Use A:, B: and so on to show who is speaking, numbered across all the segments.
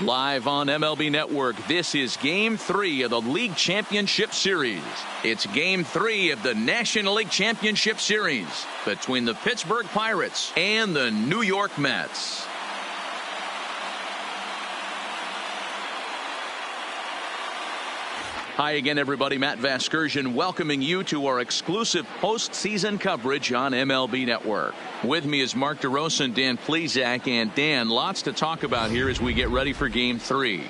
A: Live on MLB Network, this is Game 3 of the League Championship Series. It's Game 3 of the National League Championship Series between the Pittsburgh Pirates and the New York Mets. Hi again, everybody. Matt Vasgersian welcoming you to our exclusive postseason coverage on MLB Network. With me is Mark DeRosa and Dan Plesac. And Dan, lots to talk about here as we get ready for Game 3.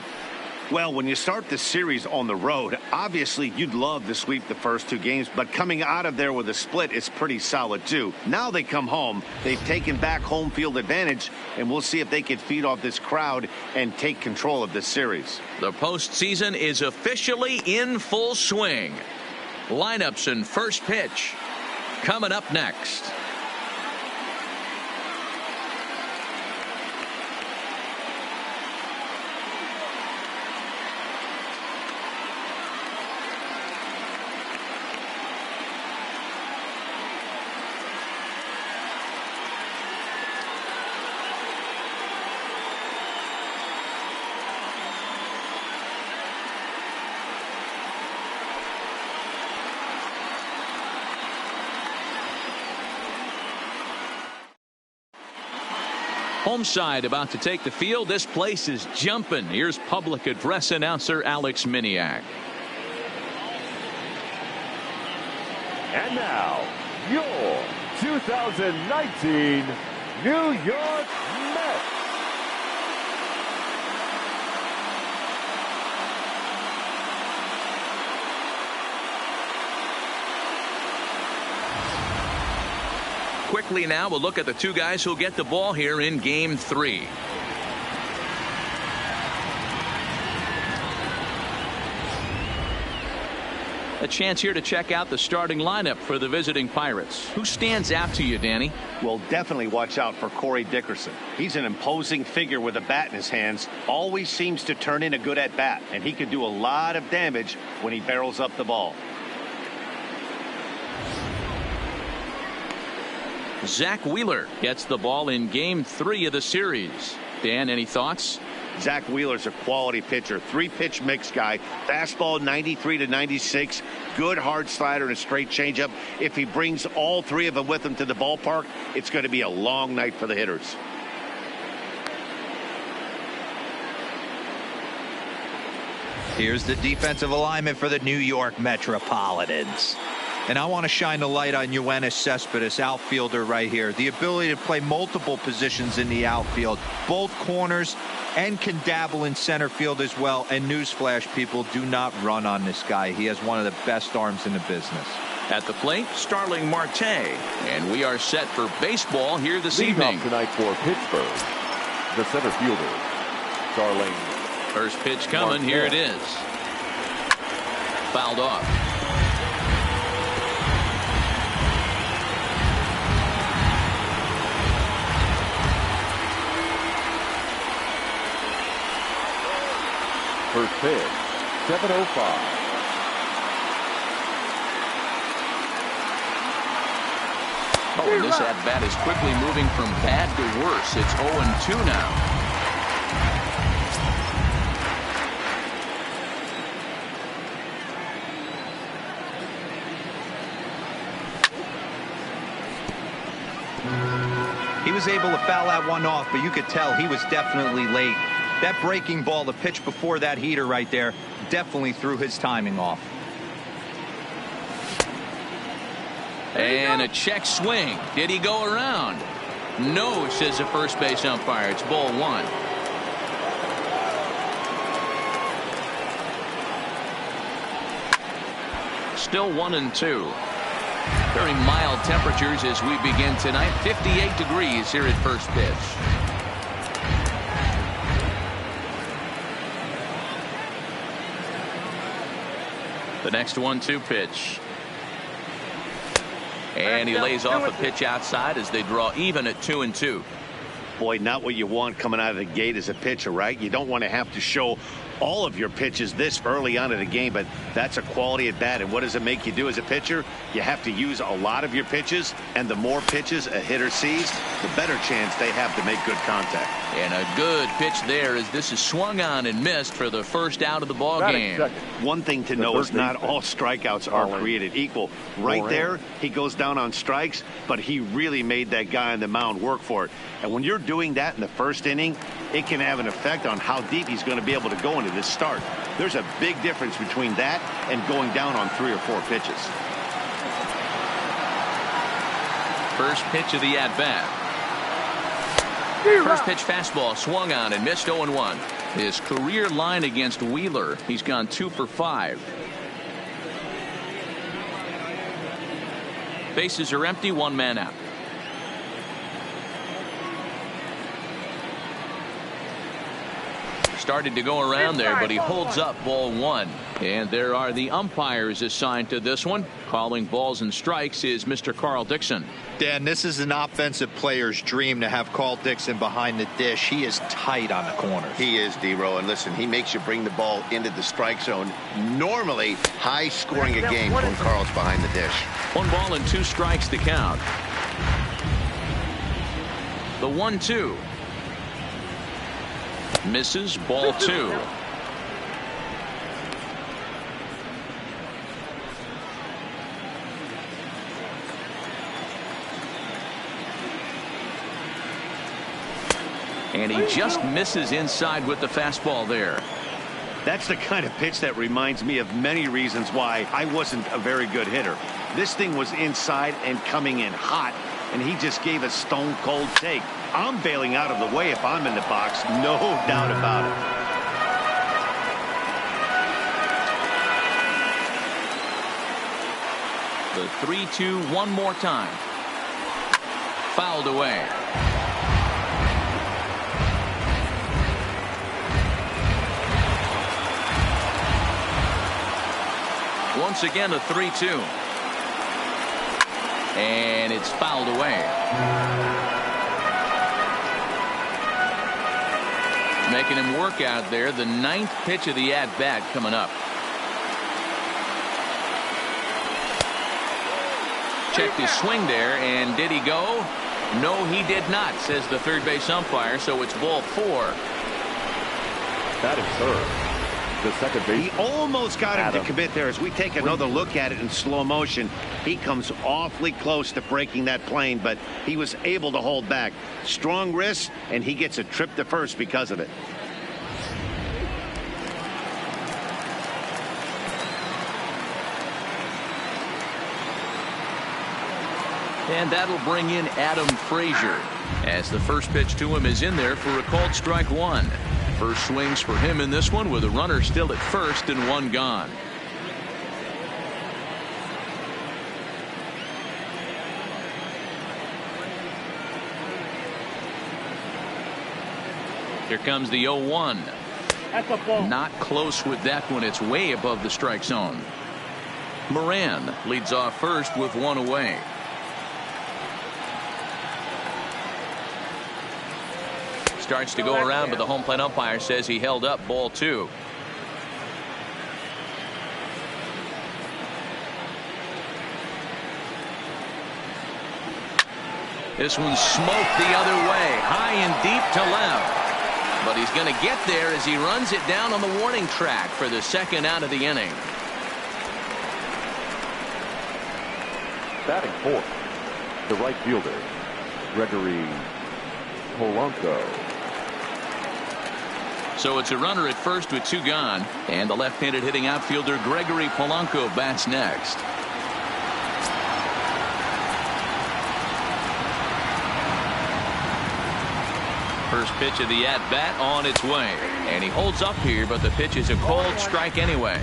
B: Well, when you start this series on the road, obviously you'd love to sweep the first two games, but coming out of there with a split is pretty solid too. Now they come home, they've taken back home field advantage, and we'll see if they can feed off this crowd and take control of this series.
A: The postseason is officially in full swing. Lineups and first pitch coming up next. Home side about to take the field. This place is jumping. Here's public address announcer Alex Miniak.
C: And now, your 2019 New York Mets.
A: Quickly now, we'll look at the two guys who'll get the ball here in Game 3. A chance here to check out the starting lineup for the visiting Pirates. Who stands out to you, Danny?
B: Well, definitely watch out for Corey Dickerson. He's an imposing figure with a bat in his hands. Always seems to turn in a good at-bat, and he can do a lot of damage when he barrels up the ball.
A: Zach Wheeler gets the ball in Game 3 of the series. Dan, any thoughts?
B: Zach Wheeler's a quality pitcher. Three-pitch mix guy. Fastball 93 to 96. Good hard slider and a straight changeup. If he brings all three of them with him to the ballpark, it's going to be a long night for the hitters.
D: Here's the defensive alignment for the New York Metropolitans. And I want to shine the light on Yoenis Cespedes, outfielder right here. The ability to play multiple positions in the outfield, both corners, and can dabble in center field as well. And newsflash, people, do not run on this guy. He has one of the best arms in the business.
A: At the plate, Starling Marte. And we are set for baseball here this evening.
C: Tonight for Pittsburgh, the center fielder, Starling.
A: First pitch coming. Marte. Here it is. Fouled off.
C: First pitch, 7:05.
A: Oh, and this at-bat is quickly moving from bad to worse. It's 0-2 now.
D: He was able to foul that one off, but you could tell he was definitely late. That breaking ball, the pitch before that heater right there, definitely threw his timing off.
A: And a check swing. Did he go around? No, says the first base umpire. It's ball one. Still 1-2. Very mild temperatures as we begin tonight. 58 degrees here at first pitch. The next 1-2 pitch. And he lays off a pitch outside as they draw even at 2-2.
B: Boy, not what you want coming out of the gate as a pitcher, right? You don't want to have to show all of your pitches this early on in the game, but that's a quality at bat. And what does it make you do as a pitcher? You have to use a lot of your pitches, and the more pitches a hitter sees, the better chance they have to make good contact.
A: And a good pitch there as this is swung on and missed for the first out of the ball game.
B: One thing to know is not all strikeouts are created equal. Right there, he goes down on strikes, but he really made that guy on the mound work for it. And when you're doing that in the first inning, it can have an effect on how deep he's going to be able to go into this start. There's a big difference between that and going down on 3 or 4 pitches.
A: First pitch of the at-bat. First pitch fastball swung on and missed 0-1. His career line against Wheeler, he's gone 2 for 5. Bases are empty, 1 man out. Started to go around there, but he holds up ball 1. And there are the umpires assigned to this one. Calling balls and strikes is Mr. Carl Dixon.
D: Dan, this is an offensive player's dream to have Carl Dixon behind the dish. He is tight on the corners.
B: He is, D-Row, and listen, he makes you bring the ball into the strike zone. Normally high scoring a game when Carl's behind the dish.
A: 1 ball and 2 strikes to count. The 1-2. Misses, ball 2. And he just misses inside with the fastball there.
B: That's the kind of pitch that reminds me of many reasons why I wasn't a very good hitter. This thing was inside and coming in hot, and he just gave a stone cold take. I'm bailing out of the way if I'm in the box, no doubt about
A: it. The 3-2 one more time. Fouled away. Once again a 3-2. And it's fouled away. Making him work out there. The 9th pitch of the at-bat coming up. Checked his swing there, and did he go? No, he did not, says the third base umpire, so it's ball 4.
C: That is third. The second base.
B: He almost got him to commit there. As we take another look at it in slow motion, he comes awfully close to breaking that plane, but he was able to hold back. Strong wrist, and he gets a trip to first because of it.
A: And that'll bring in Adam Frazier, as the first pitch to him is in there for a called strike 1. First swings for him in this one with a runner still at first and 1 gone. Here comes the 0-1. Not close with that one. It's way above the strike zone. Moran leads off first with 1 away. Starts to go around, but the home plate umpire says he held up ball 2. This one's smoked the other way, high and deep to left. But he's going to get there as he runs it down on the warning track for the 2nd out of the inning.
C: Batting 4th, the right fielder, Gregory Polanco.
A: So it's a runner at first with 2 gone, and the left-handed hitting outfielder Gregory Polanco bats next. First pitch of the at-bat on its way, and he holds up here, but the pitch is a called strike anyway.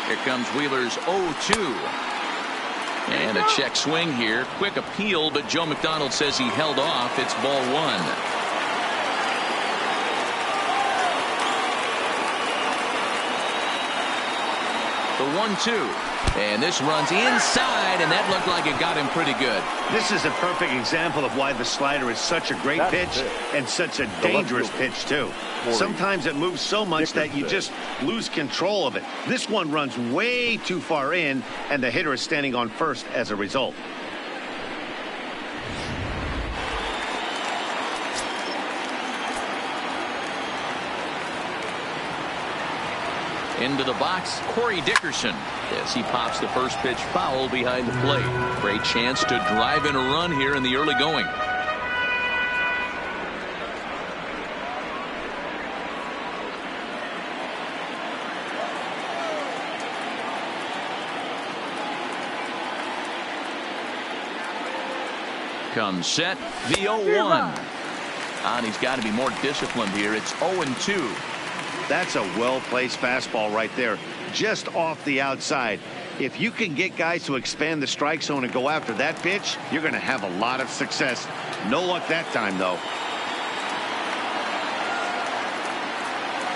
A: Here comes Wheeler's 0-2. And a check swing here. Quick appeal, but Joe McDonald says he held off. It's ball one. The 1-2. And this runs inside, and that looked like it got him pretty good.
B: This is a perfect example of why the slider is such a great pitch and such a dangerous pitch, too. Sometimes it moves so much that you just lose control of it. This one runs way too far in, and the hitter is standing on first as a result.
A: Into the box, Corey Dickerson, as he pops the first pitch foul behind the plate. Great chance to drive in a run here in the early going. Comes set, the 0-1. And he's got to be more disciplined here. It's 0-2.
B: That's a well-placed fastball right there, just off the outside. If you can get guys to expand the strike zone and go after that pitch, you're going to have a lot of success. No luck that time, though.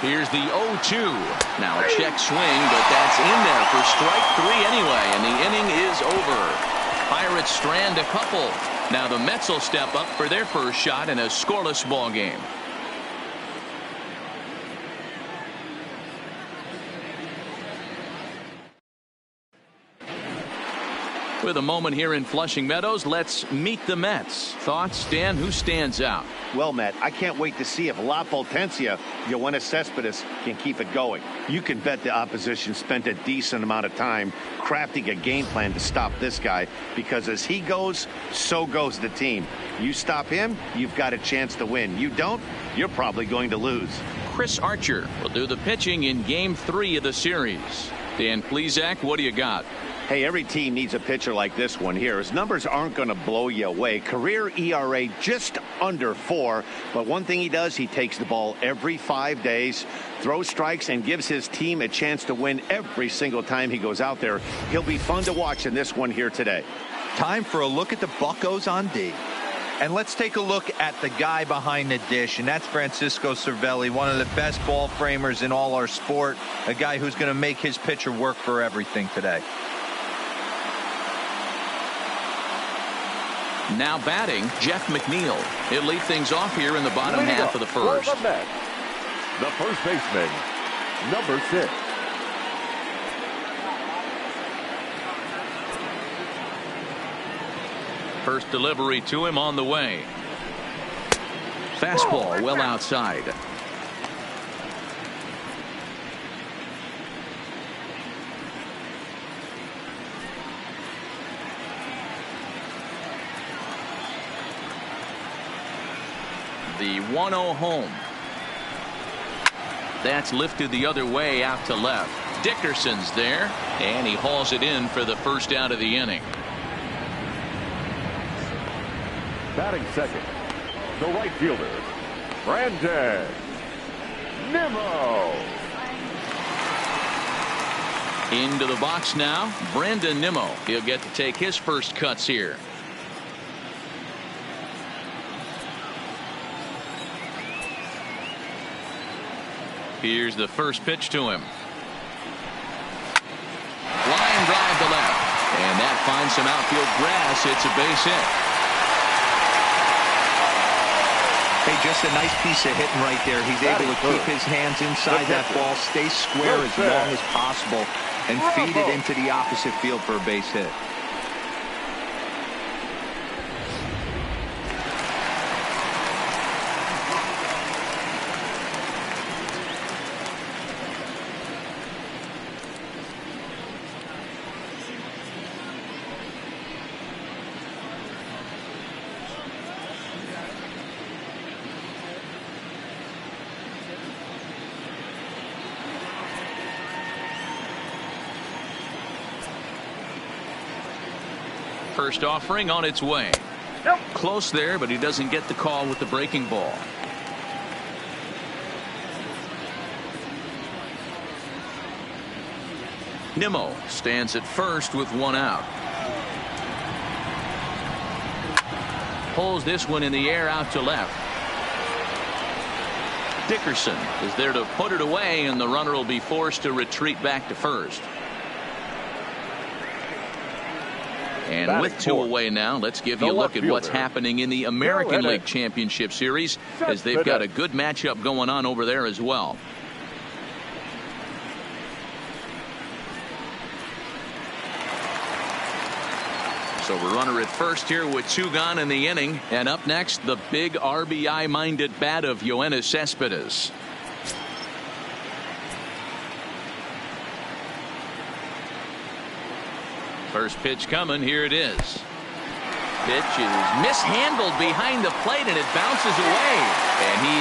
A: Here's the 0-2. Now a check swing, but that's in there for strike three anyway, and the inning is over. Pirates strand a couple. Now the Mets will step up for their first shot in a scoreless ball game. With a moment here in Flushing Meadows, let's meet the Mets. Thoughts, Dan? Who stands out?
B: Well, Matt, I can't wait to see if La Potencia, Yoenis Cespedes, can keep it going. You can bet the opposition spent a decent amount of time crafting a game plan to stop this guy, because as he goes, so goes the team. You stop him, you've got a chance to win. You don't, you're probably going to lose.
A: Chris Archer will do the pitching in Game 3 of the series. Dan Plesac, what do you got?
B: Hey, every team needs a pitcher like this one here. His numbers aren't going to blow you away. Career ERA just under 4. But one thing he does, he takes the ball every 5 days, throws strikes, and gives his team a chance to win every single time he goes out there. He'll be fun to watch in this one here today.
D: Time for a look at the Buccos on D. And let's take a look at the guy behind the dish, and that's Francisco Cervelli, one of the best ball framers in all our sport, a guy who's going to make his pitcher work for everything today.
A: Now batting, Jeff McNeil. He'll lead things off here in the bottom half of the first.
C: The first baseman, number 6.
A: First delivery to him on the way. Fastball well outside. The 1-0 home. That's lifted the other way out to left. Dickerson's there, and he hauls it in for the first out of the inning.
C: Batting second, the right fielder, Brandon Nimmo.
A: Into the box now, Brandon Nimmo. He'll get to take his first cuts here. Here's the first pitch to him. Line drive to left. And that finds some outfield grass. It's a base hit.
D: Hey, just a nice piece of hitting right there. He's able to keep his hands inside that ball, stay square as long as possible, and feed it into the opposite field for a base hit.
A: First offering on its way. Nope. Close there, but he doesn't get the call with the breaking ball. Nimmo stands at first with one out. Pulls this one in the air out to left. Dickerson is there to put it away, and the runner will be forced to retreat back to first. And with two away now, let's give you a look at what's happening in the American League Championship Series, as they've got a good matchup going on over there as well. So we're runner at first here with two gone in the inning. And up next, the big RBI-minded bat of Yoenis Cespedes. First pitch coming. Here it is. Pitch is mishandled behind the plate, and it bounces away. And he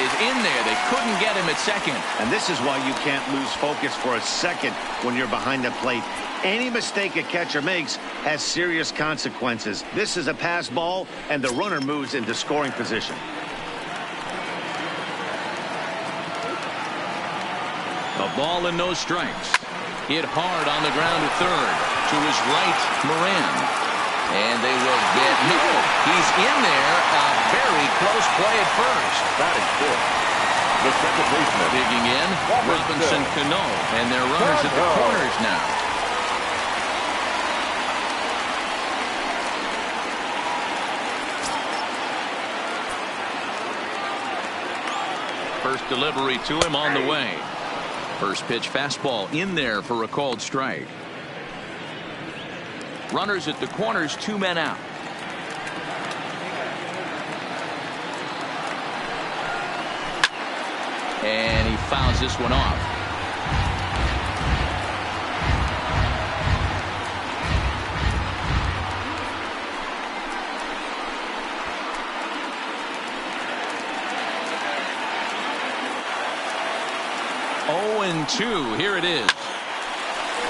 A: is in there. They couldn't get him at second.
B: And this is why you can't lose focus for a second when you're behind the plate. Any mistake a catcher makes has serious consequences. This is a pass ball, and the runner moves into scoring position.
A: A ball and no strikes. Hit hard on the ground to third. To his right, Moran. And they will get no. He's in there. A very close play at first.
C: That is good. The second baseman
A: digging in, Robinson Cano, and their runners at the corners now. First delivery to him on the way. First pitch fastball in there for a called strike. Runners at the corners, two men out. And he fouls this one off. Two. Here it is.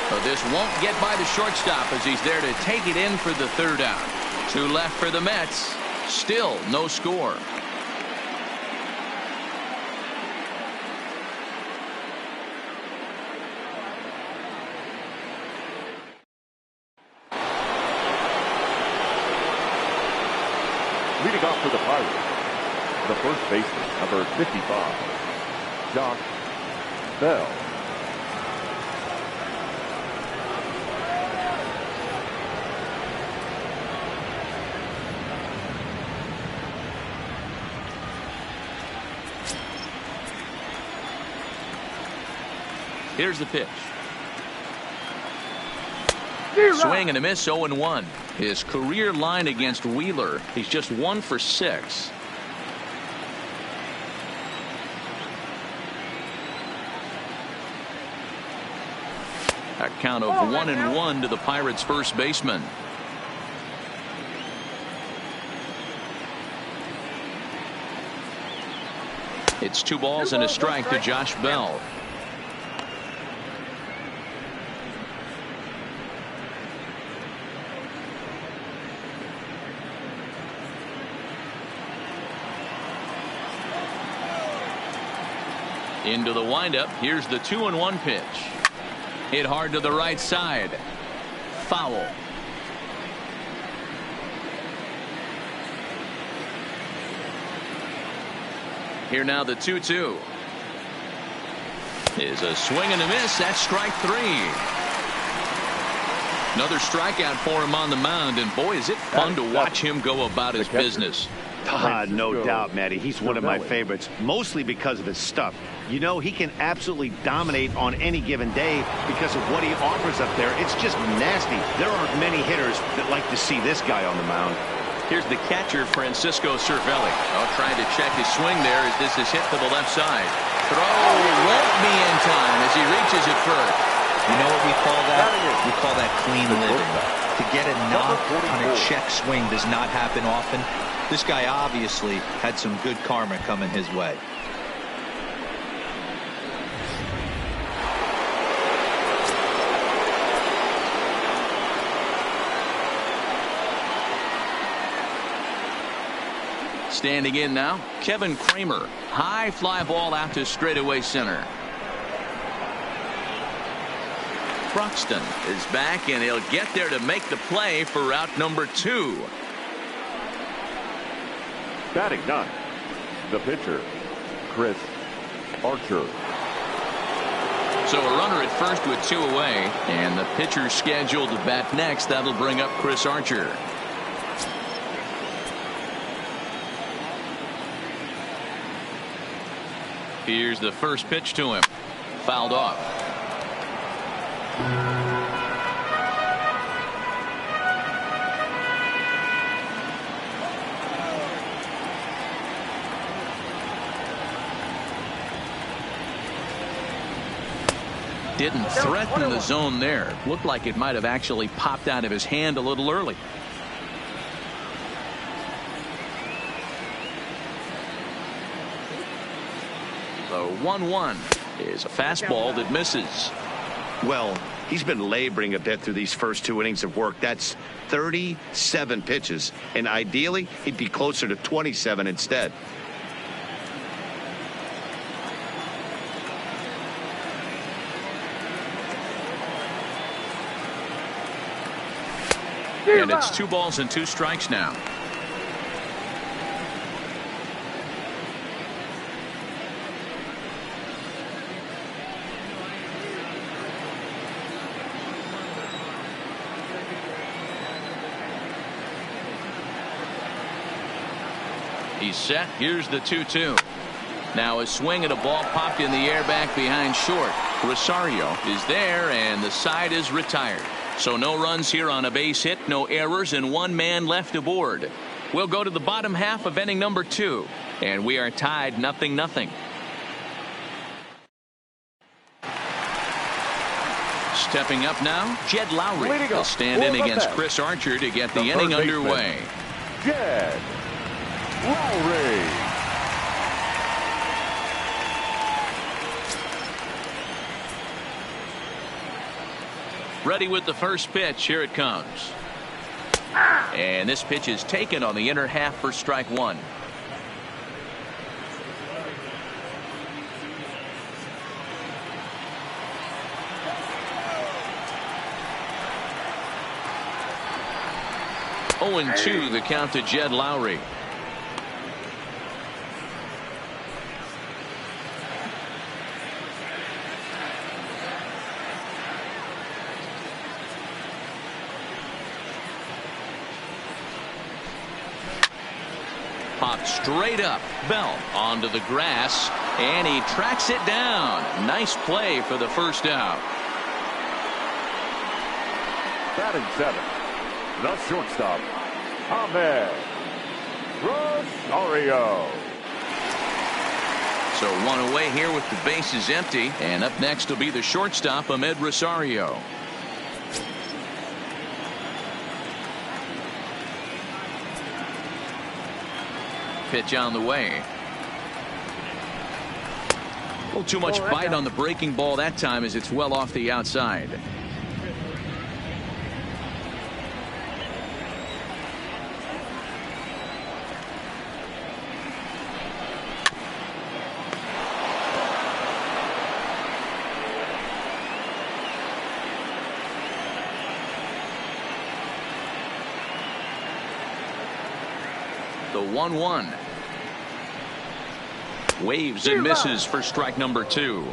A: But this won't get by the shortstop as he's there to take it in for the third out. Two left for the Mets. Still no score.
C: Leading off for the Pirates, the first baseman, number 55, Josh Bell.
A: Here's the pitch. Swing and a miss, 0-1. His career line against Wheeler, he's just 1 for 6. A count of 1-1 to the Pirates' first baseman. It's 2 balls and a strike to Josh Bell. Into the windup. Here's the 2-1 pitch. Hit hard to the right side. Foul. Here now the 2-2. Is a swing and a miss. That's strike 3. Another strikeout for him on the mound, and boy, is it fun to watch him go about his business.
B: No doubt, Matty. He's one of my favorites, mostly because of his stuff. You know, he can absolutely dominate on any given day because of what he offers up there. It's just nasty. There aren't many hitters that like to see this guy on the mound.
A: Here's the catcher, Francisco Cervelli. Trying to check his swing there as this is hit to the left side. Throw won't be in time as he reaches it first.
D: You know what we call that? We call that clean living. To get a knock on a check swing does not happen often. This guy obviously had some good karma coming his way.
A: Standing in now, Kevin Kramer. High fly ball out to straightaway center. Broxton is back, and he'll get there to make the play for out number 2.
C: Batting 9, the pitcher, Chris Archer.
A: So a runner at first with 2 away, and the pitcher scheduled to bat next. That'll bring up Chris Archer. Here's the first pitch to him. Fouled off. Didn't threaten the zone there. Looked like it might have actually popped out of his hand a little early. The 1-1 is a fastball that misses.
B: Well, he's been laboring a bit through these first 2 innings of work. That's 37 pitches, and ideally he'd be closer to 27 instead.
A: And it's 2 balls and 2 strikes now. He's set. Here's the 2-2. Now a swing at a ball popped in the air back behind short. Rosario is there, and the side is retired. So no runs here on a base hit, no errors, and 1 man left aboard. We'll go to the bottom half of inning number 2, and we are tied 0-0. Stepping up now, Jed Lowry will stand in against Chris Archer to get the inning underway.
C: Jed Lowry.
A: Ready with the first pitch. Here it comes. And this pitch is taken on the inner half for strike 1. Oh, and 2 the count to Jed Lowry. Popped straight up. Bell onto the grass, and he tracks it down. Nice play for the first out.
C: Batting 7, the shortstop, Ahmed Rosario.
A: So 1 away here with the bases empty, and up next will be the shortstop, Ahmed Rosario. Pitch on the way. A little too much bite on the breaking ball that time, as it's well off the outside. The 1-1. Waves and misses for strike number 2.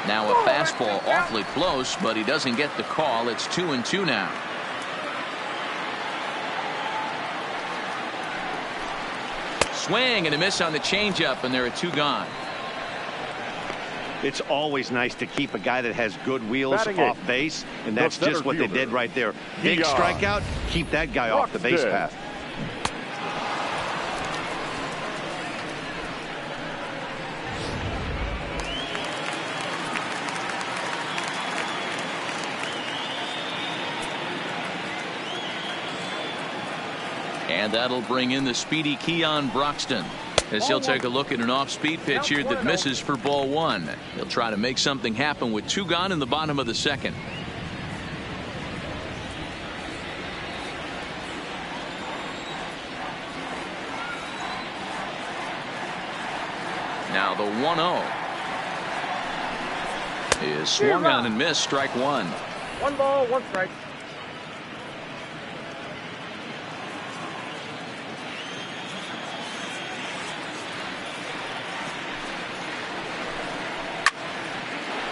A: Now a fastball awfully close, but he doesn't get the call. It's 2-2 now. Swing and a miss on the changeup, and there are 2 gone.
B: It's always nice to keep a guy that has good wheels
C: Batting
B: off
C: 8,
B: base, and that's
C: the
B: just what they
C: fielder,
B: did right there. Big
C: Dion
B: strikeout, keep that guy off the base
C: Broxton.
B: path.
A: And that'll bring in the speedy Keon Broxton, as he'll take a look at an off-speed pitch here that misses for ball 1. He'll try to make something happen with 2 gone in the bottom of the second. Now the 1-0 is swung on and missed. Strike one.
C: 1 ball, 1 strike.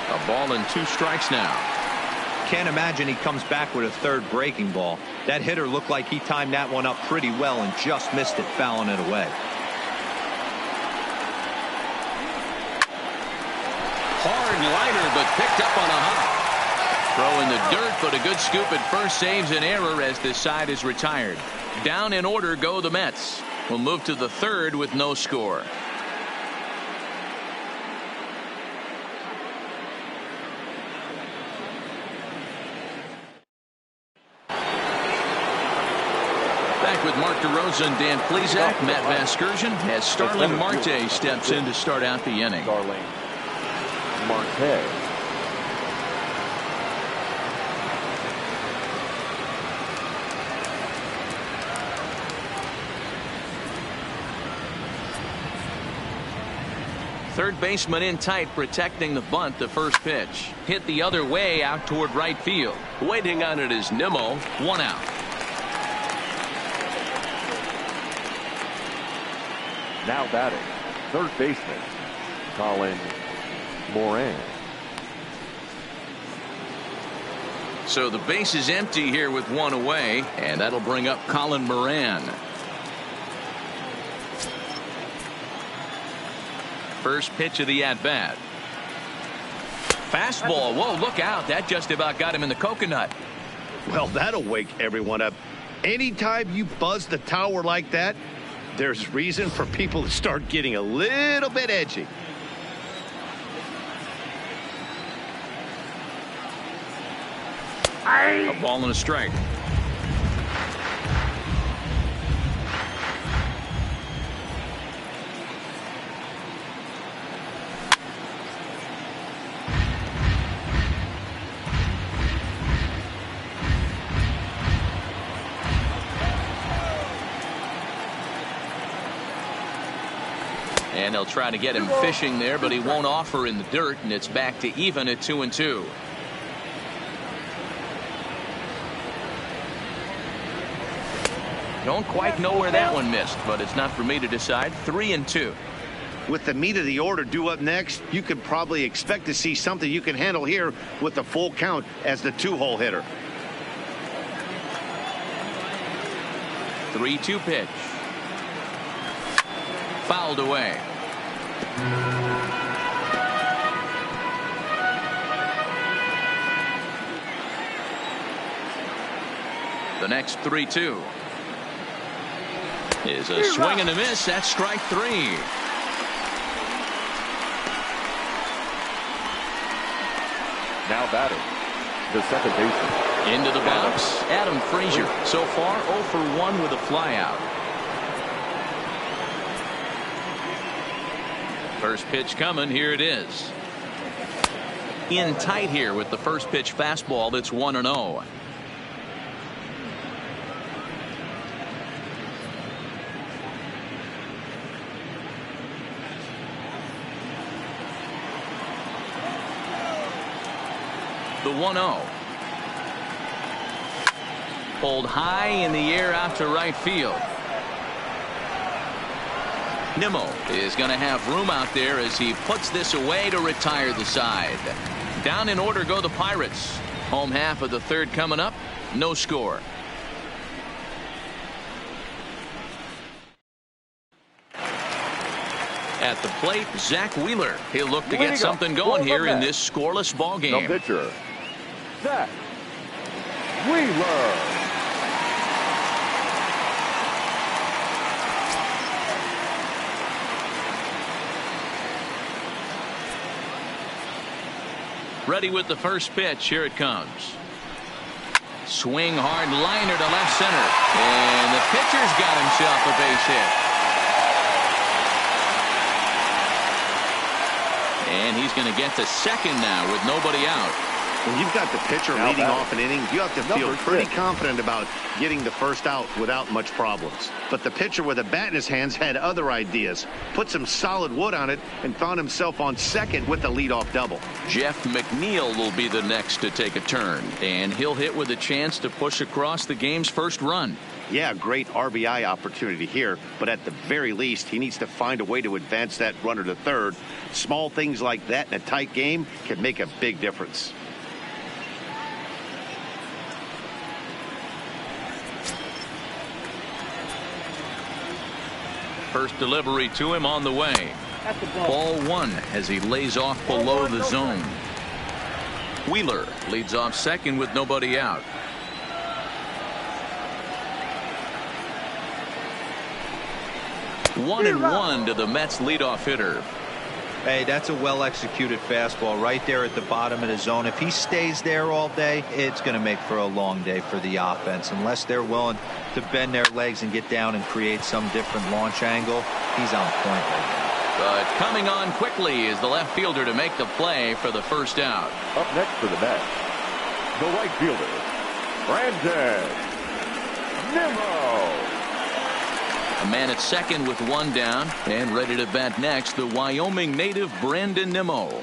A: A ball and 2 strikes now.
D: Can't imagine he comes back with a third breaking ball. That hitter looked like he timed that one up pretty well and just missed it, fouling it away.
A: Hard liner, but picked up on a hop. Throw in the dirt, but a good scoop at first saves an error as this side is retired. Down in order go the Mets. We'll move to the third with no score. Back with Mark DeRosa and Dan Plesac, Matt Vasgersian, as Starling Marte steps in to start out the inning.
C: Starling Marte.
A: Third baseman in tight, protecting the bunt. The first pitch hit the other way out toward right field. Waiting on it is Nimmo. 1 out.
C: Now batting, third baseman, Colin Moran.
A: So the base is empty here with 1 away, and that'll bring up Colin Moran. First pitch of the at-bat. Fastball. Whoa, look out. That just about got him in the coconut.
B: Well, that'll wake everyone up. Anytime you buzz the tower like that, there's reason for people to start getting a little bit edgy.
A: A ball and a strike. And they'll try to get him fishing there, but he won't offer in the dirt, and it's back to even at 2-2. Don't quite know where that one missed, but it's not for me to decide. 3-2.
B: With the meat of the order due up next, you could probably expect to see something you can handle here with the full count as the 2-hole hitter.
A: 3-2 pitch. Fouled away. The next 3-2 is a swing and a miss. That's strike 3.
C: Now batting, the second baseman.
A: Into the box, Adam Frazier. So far 0 for 1 with a flyout. First pitch coming. Here it is. In tight here with the first pitch fastball. That's 1-0. The 1-0. Pulled high in the air out to right field. Nimmo is going to have room out there as he puts this away to retire the side. Down in order go the Pirates. Home half of the third coming up. No score. At the plate, Zach Wheeler. He'll look to get something going here in this scoreless ball game.
C: The pitcher, Zach Wheeler.
A: Ready with the first pitch. Here it comes. Swing hard liner to left center. And the pitcher's got himself a base hit. And he's going to get to second now with nobody out.
B: When you've got the pitcher
C: Now
B: leading
C: batting.
B: off an inning, you have to feel
C: Number
B: pretty
C: 6.
B: confident about getting the first out without much problems. But the pitcher with a bat in his hands had other ideas. Put some solid wood on it and found himself on second with the leadoff double.
A: Jeff McNeil will be the next to take a turn, and he'll hit with a chance to push across the game's first run.
B: Yeah, great RBI opportunity here, but at the very least, he needs to find a way to advance that runner to third. Small things like that in a tight game can make a big difference.
A: First delivery to him on the way. Ball 1 as he lays off below the zone. Wheeler leads off second with nobody out. One and one to the Mets leadoff hitter.
D: Hey, that's a well-executed fastball right there at the bottom of the zone. If he stays there all day, it's going to make for a long day for the offense. Unless they're willing to bend their legs and get down and create some different launch angle, he's on point right now.
A: But coming on quickly is the left fielder to make the play for the first out.
C: Up next for the Mets, the right fielder, Brandon Nimmo.
A: A man at second with one down, and ready to bat next, the Wyoming native Brandon Nimmo. He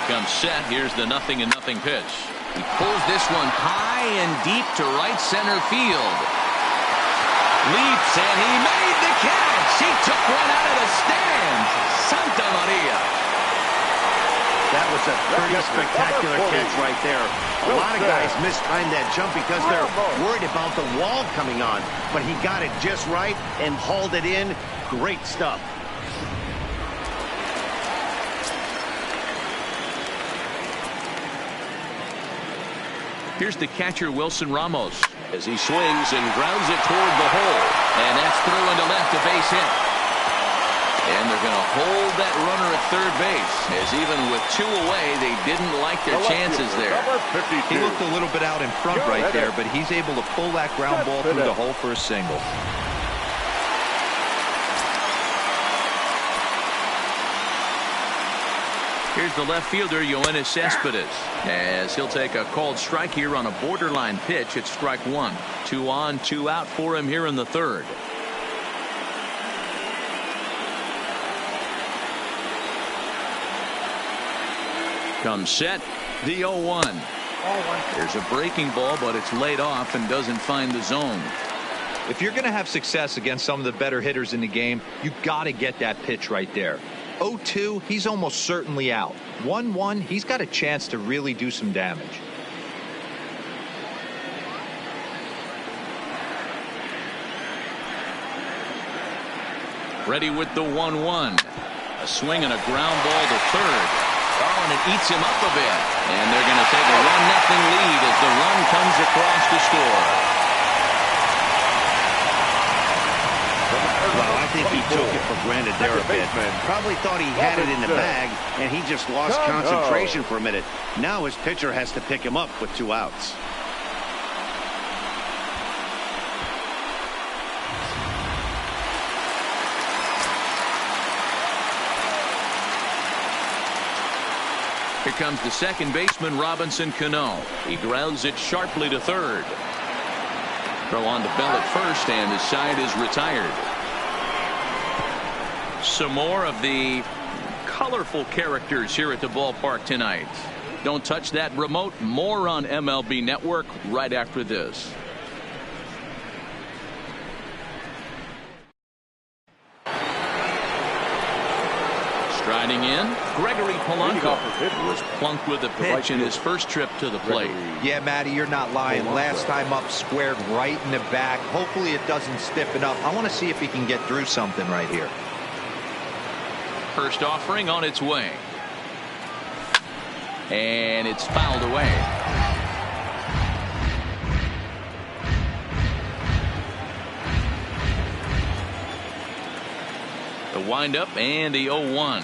A: comes set. Here's the 0-0 pitch. He pulls this one high and deep to right center field. Leaps, and he made the catch. He took one out of the stands. Santa Maria.
B: That was a pretty spectacular catch right there. A lot of guys mistime that jump because they're worried about the wall coming on. But he got it just right and hauled it in. Great stuff.
A: Here's the catcher, Wilson Ramos, as he swings and grounds it toward the hole. And that's through into left, a base hit. And they're going to hold that runner at third base, as even with 2 away, they didn't like their chances there.
D: He looked a little bit out in front right there, but he's able to pull that ground ball through the hole for a single.
A: Here's the left fielder, Yoenis Cespedes, as he'll take a called strike here on a borderline pitch. It's strike 1. 2 on, 2 out for him here in the third. Comes set, the 0-1. There's a breaking ball, but it's laid off and doesn't find the zone.
D: If you're going to have success against some of the better hitters in the game, you got to get that pitch right there. 0-2, he's almost certainly out. 1-1, he's got a chance to really do some damage.
A: Ready with the 1-1. A swing and a ground ball to third. Oh, and it eats him up a bit. And they're going to take a 1-0 lead as the run comes across to score.
B: Well, I think he took it for granted there a bit. Probably thought he had it in the bag, and he just lost concentration for a minute. Now his pitcher has to pick him up with 2 outs.
A: Here comes the second baseman, Robinson Cano. He grounds it sharply to third. Throw on to Bell at first, and his side is retired. Some more of the colorful characters here at the ballpark tonight. Don't touch that remote. More on MLB Network right after this. Striding in, Gregory Polanco was plunked with a pitch in his first trip to the plate.
D: Yeah, Matty, you're not lying. Last time up, squared right in the back. Hopefully it doesn't stiffen up. I want to see if he can get through something right here.
A: First offering on its way. And it's fouled away. The windup and the 0-1.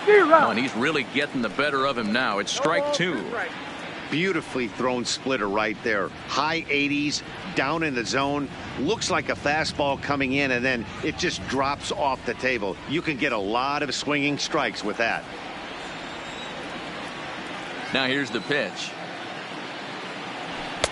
A: Oh, and he's really getting the better of him now. It's strike 2.
B: Beautifully thrown splitter right there. High 80s, down in the zone. Looks like a fastball coming in, and then it just drops off the table. You can get a lot of swinging strikes with that.
A: Now here's the pitch.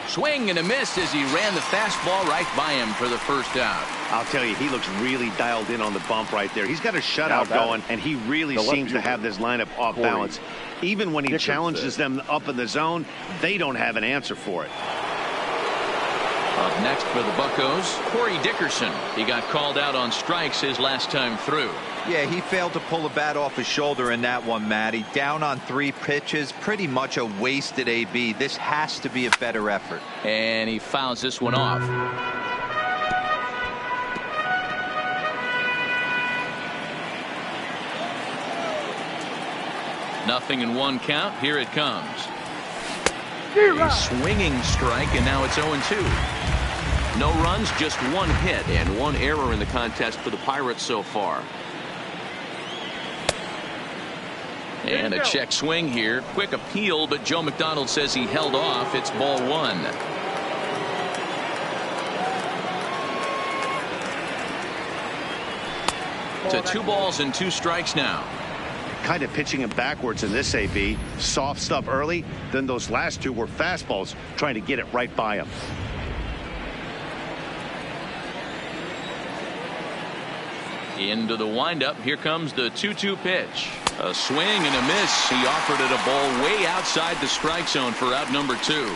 A: Swing and a miss as he ran the fastball right by him for the first out.
B: I'll tell you, he looks really dialed in on the bump right there. He's got a shutout going, and he really seems to have this lineup off balance. Even when he challenges them up in the zone, they don't have an answer for it.
A: Up next for the Buccos, Corey Dickerson. He got called out on strikes his last time through.
D: Yeah, he failed to pull the bat off his shoulder in that one, Matty. Down on 3 pitches, pretty much a wasted AB. This has to be a better effort.
A: And he fouls this one off. Nothing in 1 count. Here it comes. A swinging strike, and now it's 0-2. No runs, just 1 hit and 1 error in the contest for the Pirates so far. And a check swing here. Quick appeal, but Joe McDonald says he held off. It's ball 1. To 2 balls and 2 strikes now.
B: Kind of pitching him backwards in this AB. Soft stuff early, then those last 2 were fastballs, trying to get it right by him.
A: Into the windup. Here comes the 2-2 pitch. A swing and a miss. He offered it a ball way outside the strike zone for out number 2.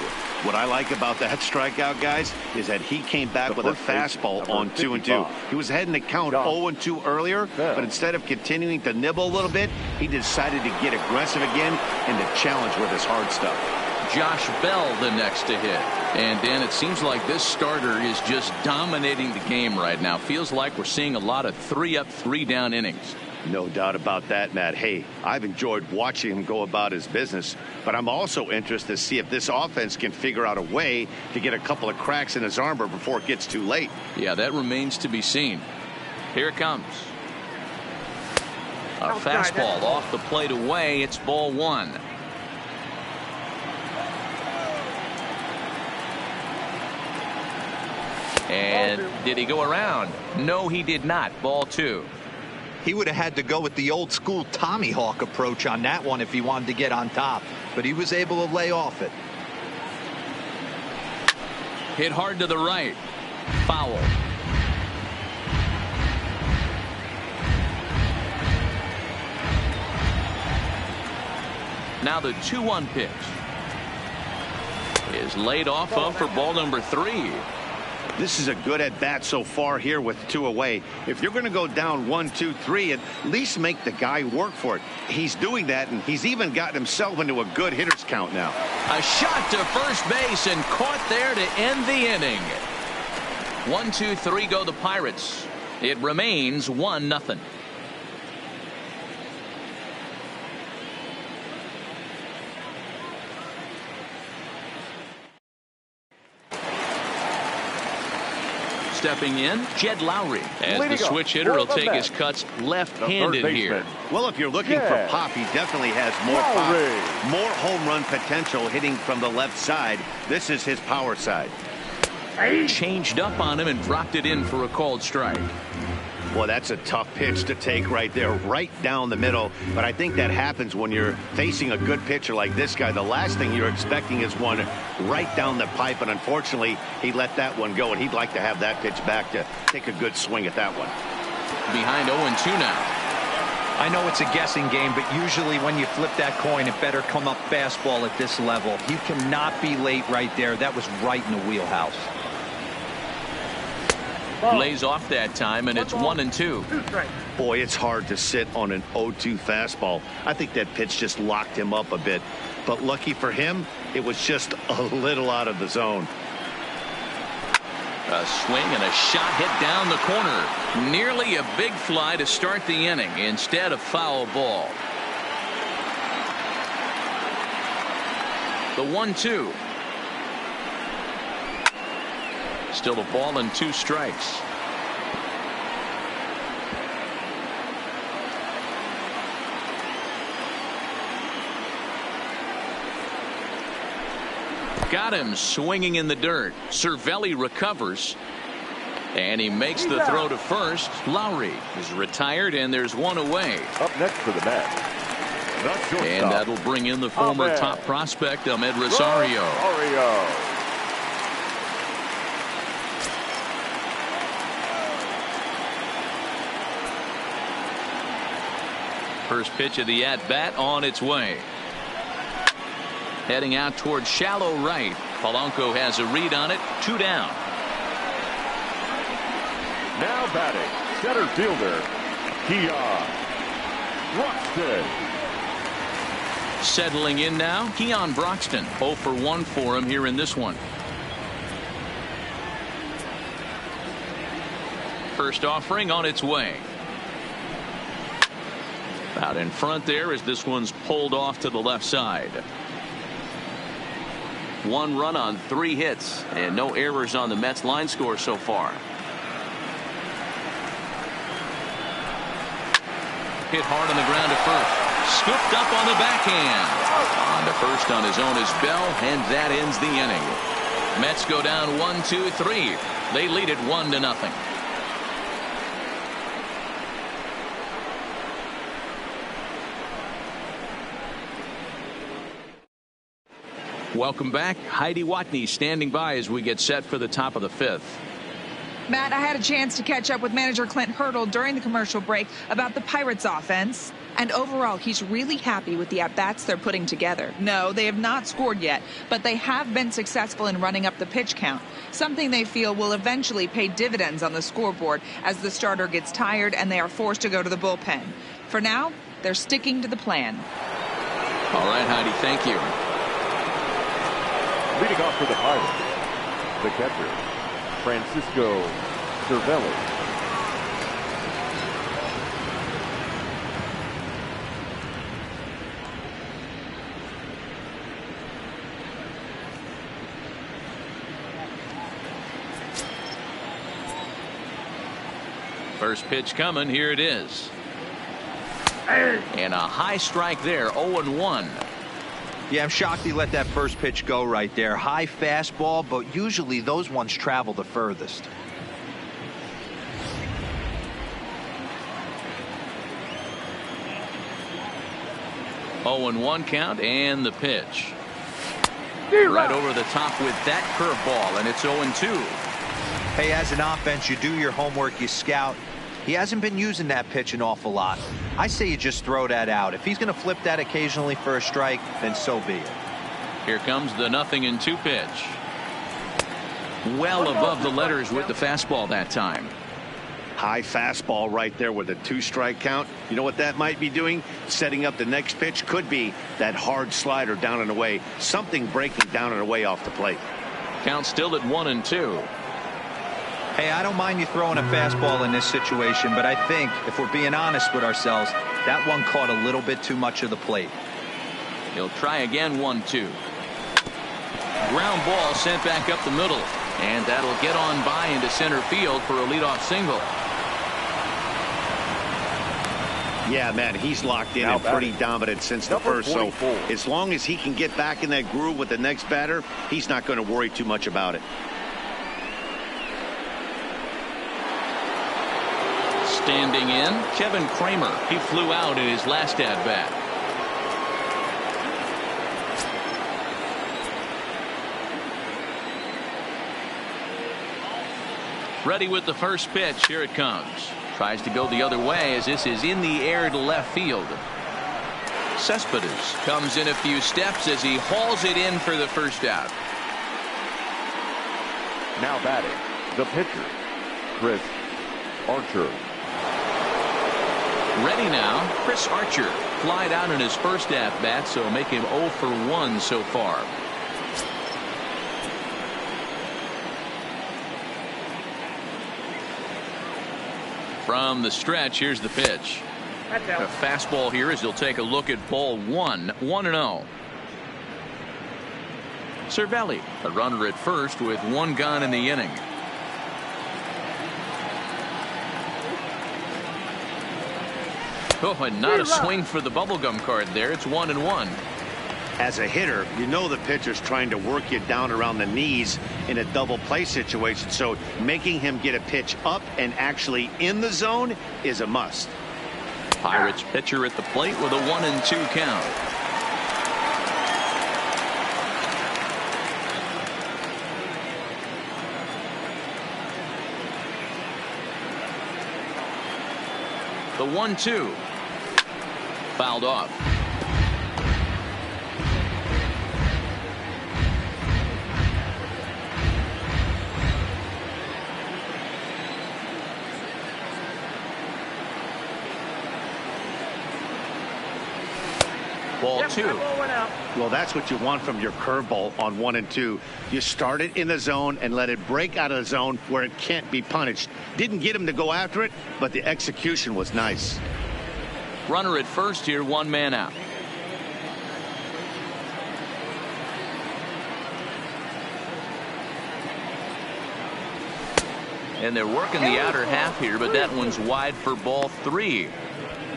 B: What I like about that strikeout, guys, is that he came back with a fastball on 2-2. He was heading to count 0-2 earlier, but instead of continuing to nibble a little bit, he decided to get aggressive again and to challenge with his hard stuff.
A: Josh Bell the next to hit. And Dan, it seems like this starter is just dominating the game right now. Feels like we're seeing a lot of 3-up, 3-down innings.
B: No doubt about that, Matt. Hey, I've enjoyed watching him go about his business, but I'm also interested to see if this offense can figure out a way to get a couple of cracks in his armor before it gets too late.
A: Yeah, that remains to be seen. Here it comes. A fastball off the plate away. It's ball 1. And did he go around? No, he did not. Ball 2.
D: He would have had to go with the old school Tommy Hawk approach on that one if he wanted to get on top, but he was able to lay off it.
A: Hit hard to the right. Foul. Now the 2-1 pitch is laid off of for ball number 3.
B: This is a good at-bat so far here with 2 away. If you're going to go down 1, 2, 3, at least make the guy work for it. He's doing that, and he's even gotten himself into a good hitter's count now.
A: A shot to first base and caught there to end the inning. 1, 2, 3 go the Pirates. It remains 1-0. Stepping in, Jed Lowry, as the switch hitter will take his cuts left-handed here.
B: Well, if you're looking for pop, he definitely has more pop, more home run potential hitting from the left side. This is his power side.
A: Changed up on him and dropped it in for a called strike.
B: Well, that's a tough pitch to take right there, right down the middle. But I think that happens when you're facing a good pitcher like this guy. The last thing you're expecting is one right down the pipe, and unfortunately, he let that one go, and he'd like to have that pitch back to take a good swing at that one.
A: Behind 0-2 now.
D: I know it's a guessing game, but usually when you flip that coin, it better come up fastball at this level. You cannot be late right there. That was right in the wheelhouse.
A: Lays off that time, and it's 1-2.
B: Boy, it's hard to sit on an 0-2 fastball. I think that pitch just locked him up a bit. But lucky for him, it was just a little out of the zone.
A: A swing and a shot hit down the corner. Nearly a big fly to start the inning instead of foul ball. The 1-2. Still a ball and 2 strikes. got him swinging in the dirt. Cervelli recovers. And he makes the throw to first. Lowry is retired, and there's one away.
C: Up next for the Mets,
A: and that'll bring in the former top prospect, Ahmed Rosario. First pitch of the at-bat on its way. Heading out towards shallow right. Polanco has a read on it. 2 down.
C: Now batting, center fielder, Keon Broxton.
A: Settling in now, Keon Broxton. 0 for 1 for him here in this one. First offering on its way. Out in front there as this one's pulled off to the left side. 1 run on 3 hits and no errors on the Mets line score so far. Hit hard on the ground to first. Scooped up on the backhand. On to first on his own is Bell, and that ends the inning. Mets go down 1-2-3. They lead it 1-0. Welcome back. Heidi Watney standing by as we get set for the top of the 5th.
E: Matt, I had a chance to catch up with manager Clint Hurdle during the commercial break about the Pirates offense. And overall, he's really happy with the at-bats they're putting together. No, they have not scored yet, but they have been successful in running up the pitch count, something they feel will eventually pay dividends on the scoreboard as the starter gets tired and they are forced to go to the bullpen. For now, they're sticking to the plan.
A: All right, Heidi, thank you.
C: Leading off for the Pirates, the catcher, Francisco Cervelli.
A: First pitch coming. Here it is. And a high strike there. 0-1.
D: Yeah, I'm shocked he let that first pitch go right there. High fastball, but usually those ones travel the furthest.
A: Oh, 0-1 count, and the pitch. Right over the top with that curveball, and it's 0-2.
D: Hey, as an offense, you do your homework, you scout. He hasn't been using that pitch an awful lot. I say you just throw that out. If he's going to flip that occasionally for a strike, then so be it.
A: Here comes the 0-2 pitch. Well above the letters with the fastball that time.
B: High fastball right there with a 2-strike count. You know what that might be doing? Setting up the next pitch. Could be that hard slider down and away. Something breaking down and away off the plate.
A: Count still at 1-2.
D: Hey, I don't mind you throwing a fastball in this situation, but I think if we're being honest with ourselves, that one caught a little bit too much of the plate.
A: He'll try again. 1-2. Ground ball sent back up the middle, and that'll get on by into center field for a leadoff single.
B: Yeah, man, he's locked in and pretty dominant since the first. So as long as he can get back in that groove with the next batter, he's not going to worry too much about it.
A: Standing in, Kevin Kramer. He flew out in his last at-bat. Ready with the first pitch. Here it comes. Tries to go the other way as this is in the air to left field. Cespedes comes in a few steps as he hauls it in for the first out.
C: Now batting, the pitcher, Chris Archer.
A: Ready now, Chris Archer. Flied out in his first at-bat, so make him 0 for 1 so far. From the stretch, here's the pitch. A fastball here as he'll take a look at ball 1. 1-0. Cervelli, a runner at first with 1 gone in the inning. Oh, and not a swing for the bubblegum card there. It's 1-1.
B: As a hitter, you know the pitcher's trying to work you down around the knees in a double play situation, so making him get a pitch up and actually in the zone is a must.
A: Pirates pitcher at the plate with a 1-2 count. The 1-2. Fouled off. Ball 2.
B: Well, that's what you want from your curveball on 1 and 2. You start it in the zone and let it break out of the zone where it can't be punished. Didn't get him to go after it, but the execution was nice.
A: Runner at first here, 1 man out. And they're working the outer half here, but that one's wide for ball 3.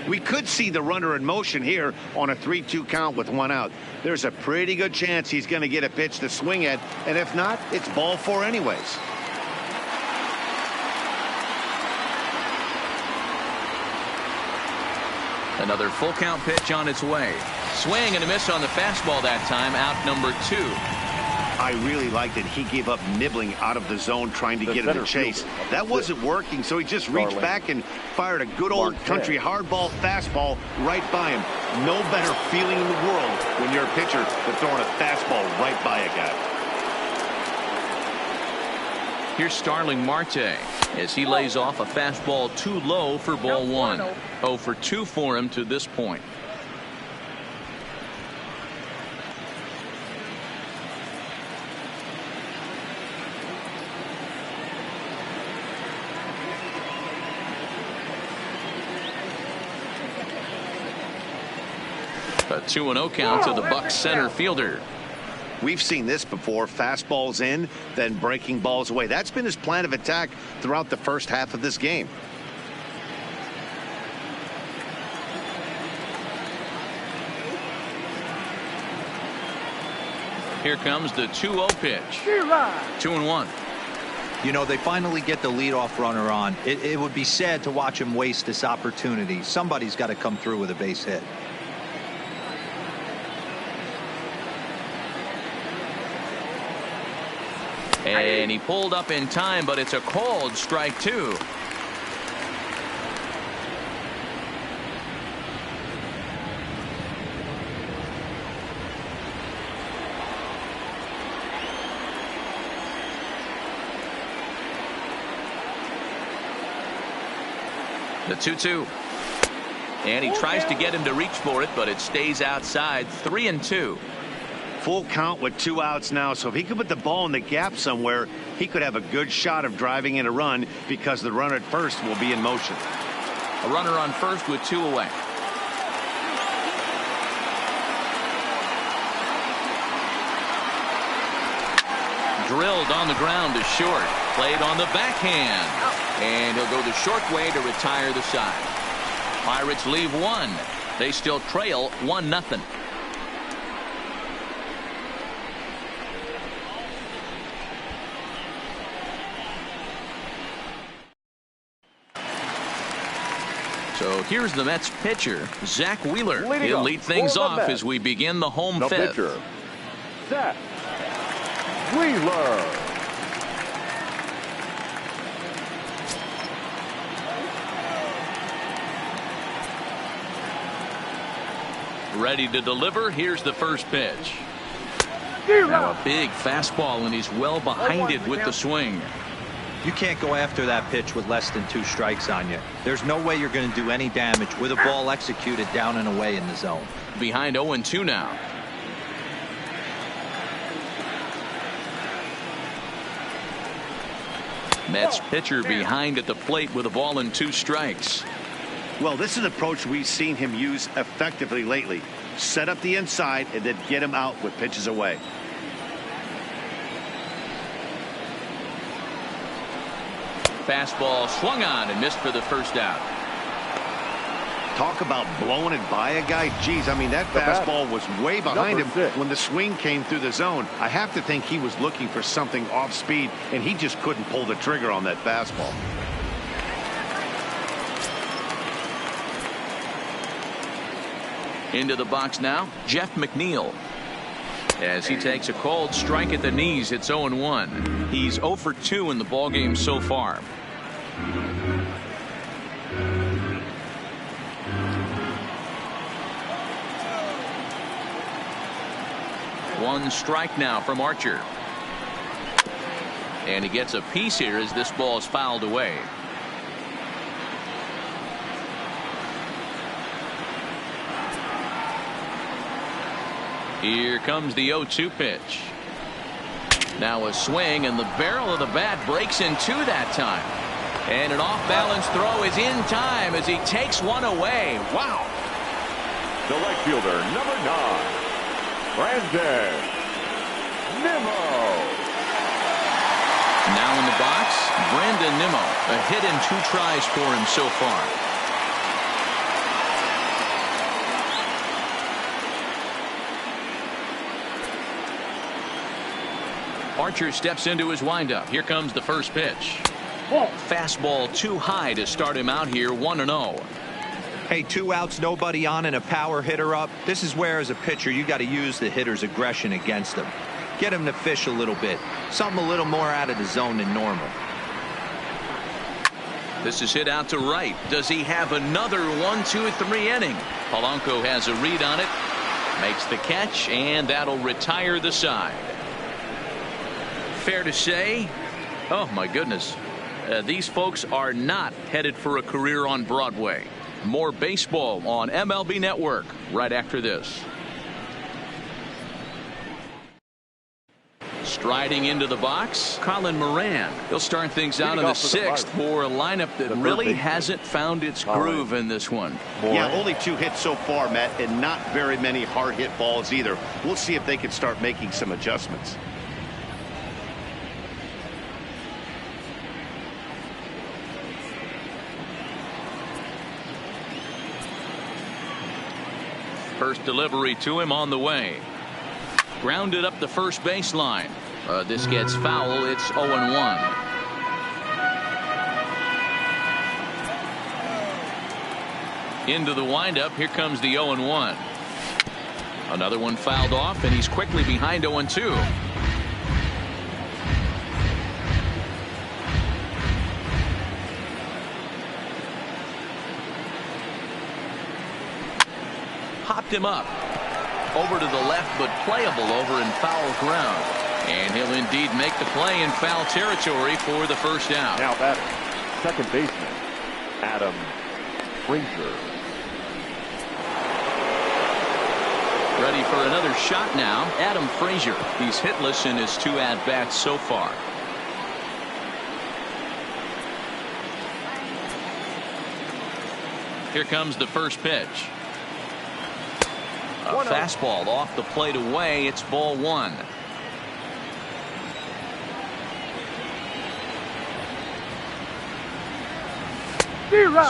B: We could see the runner in motion here on a 3-2 count with 1 out. There's a pretty good chance he's going to get a pitch to swing at, and if not, it's ball 4 anyways.
A: Another full count pitch on its way. Swing and a miss on the fastball that time, out number 2.
B: I really liked that he gave up nibbling out of the zone trying to get him to chase. That wasn't working, so he just reached back and fired a good old country hardball fastball right by him. No better feeling in the world when you're a pitcher than throwing a fastball right by a guy.
A: Here's Starling Marte as he lays off a fastball too low for ball 1. 0 for 2 for him to this point. A 2-0 count to the Bucs center fielder.
B: We've seen this before. Fastballs in, then breaking balls away. That's been his plan of attack throughout the first half of this game.
A: Here comes the 2-0 pitch. 2-1.
D: You know, they finally get the leadoff runner on. It would be sad to watch him waste this opportunity. Somebody's got to come through with a base hit.
A: And he pulled up in time, but it's a called strike 2. The 2-2. And he tries to get him to reach for it, but it stays outside. 3-2.
B: Full count with 2 outs now, so if he could put the ball in the gap somewhere, he could have a good shot of driving in a run because the runner at first will be in motion.
A: A runner on first with 2 away. Drilled on the ground to short. Played on the backhand. And he'll go the short way to retire the side. Pirates leave 1. They still trail 1-0. So here's the Mets pitcher, Zach Wheeler. He'll lead things off as we begin the home fifth.
C: Pitcher, Zach Wheeler.
A: Ready to deliver. Here's the first pitch. Now a big fastball, and he's well behind it with the swing.
D: You can't go after that pitch with less than 2 strikes on you. There's no way you're going to do any damage with a ball executed down and away in the zone.
A: Behind 0-2 now. Mets pitcher behind at the plate with a ball and 2 strikes.
B: Well, this is an approach we've seen him use effectively lately. Set up the inside and then get him out with pitches away.
A: Fastball swung on and missed for the first out.
B: Talk about blowing it by a guy. Geez, I mean, that fastball was way behind him when the swing came through the zone. I have to think he was looking for something off speed, and he just couldn't pull the trigger on that fastball.
A: Into the box now, Jeff McNeil. As he takes a cold strike at the knees, it's 0-1. He's 0 for 2 in the ballgame so far. One strike now from Archer. And he gets a piece here as this ball is fouled away. Here comes the 0-2 pitch. Now a swing, and the barrel of the bat breaks in two that time. And an off-balance throw is in time as he takes one away. Wow.
C: The right fielder, number 9, Brandon Nimmo.
A: Now in the box, Brandon Nimmo. A hit and 2 tries for him so far. Archer steps into his windup. Here comes the first pitch. Fastball too high to start him out here, 1-0.
D: Hey, 2 outs, nobody on, and a power hitter up. This is where, as a pitcher, you got to use the hitter's aggression against him. Get him to fish a little bit. Something a little more out of the zone than normal.
A: This is hit out to right. Does he have another 1, 2, 3 inning? Polanco has a read on it. Makes the catch, and that'll retire the side. Fair to say, oh my goodness, these folks are not headed for a career on Broadway. More baseball on MLB Network right after this. Striding into the box, Colin Moran. He'll start things out in the 6th for a lineup that really hasn't found its groove in this one.
B: Yeah, only 2 hits so far, Matt, and not very many hard hit balls either. We'll see if they can start making some adjustments.
A: First delivery to him on the way. Grounded up the first baseline. This gets foul. It's 0-1. Into the windup. Here comes the 0-1. Another one fouled off, and he's quickly behind 0-2. Popped him up. Over to the left, but playable over in foul ground. And he'll indeed make the play in foul territory for the first out.
C: Now batting, second baseman, Adam Frazier.
A: Ready for another shot now, Adam Frazier. He's hitless in his 2 at-bats so far. Here comes the first pitch. A fastball off the plate away. It's ball 1.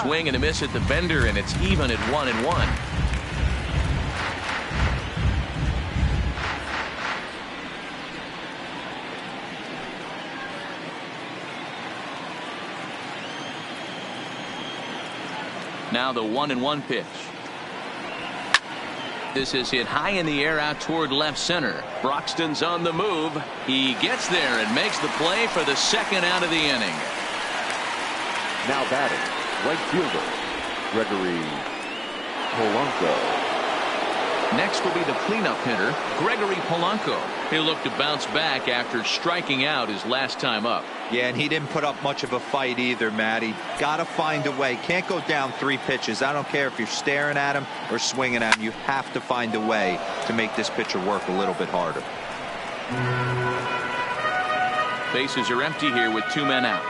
A: Swing and a miss at the bender, and it's even at 1-1. Now the 1-1 pitch. This is hit high in the air out toward left center. Broxton's on the move. He gets there and makes the play for the second out of the inning.
C: Now batting, right fielder, Gregory Polanco.
A: Next will be the cleanup hitter, Gregory Polanco. He'll look to bounce back after striking out his last time up.
D: Yeah, and he didn't put up much of a fight either, Matty. Got to find a way. Can't go down 3 pitches. I don't care if you're staring at him or swinging at him. You have to find a way to make this pitcher work a little bit harder.
A: Bases are empty here with 2 men out.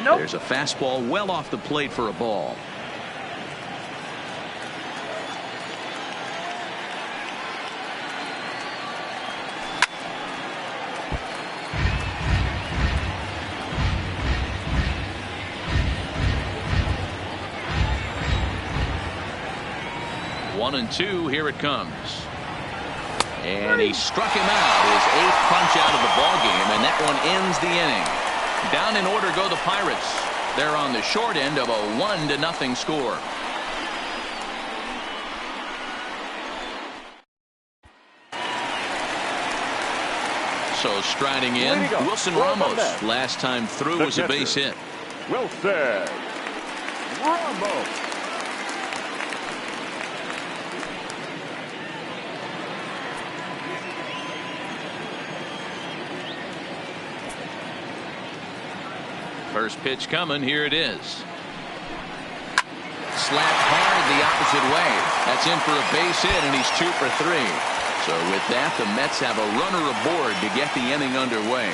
A: There's a fastball well off the plate for a ball. 1-2. Here it comes. And he struck him out. His 8th punch out of the ball game, and that one ends the inning. Down in order go the Pirates. They're on the short end of a 1-0 score. So striding in, Wilson Ramos. Last time through was a base hit.
C: Wilson Ramos.
A: First pitch coming. Here it is. Slapped hard the opposite way. That's in for a base hit, and he's 2 for 3. So with that, the Mets have a runner aboard to get the inning underway.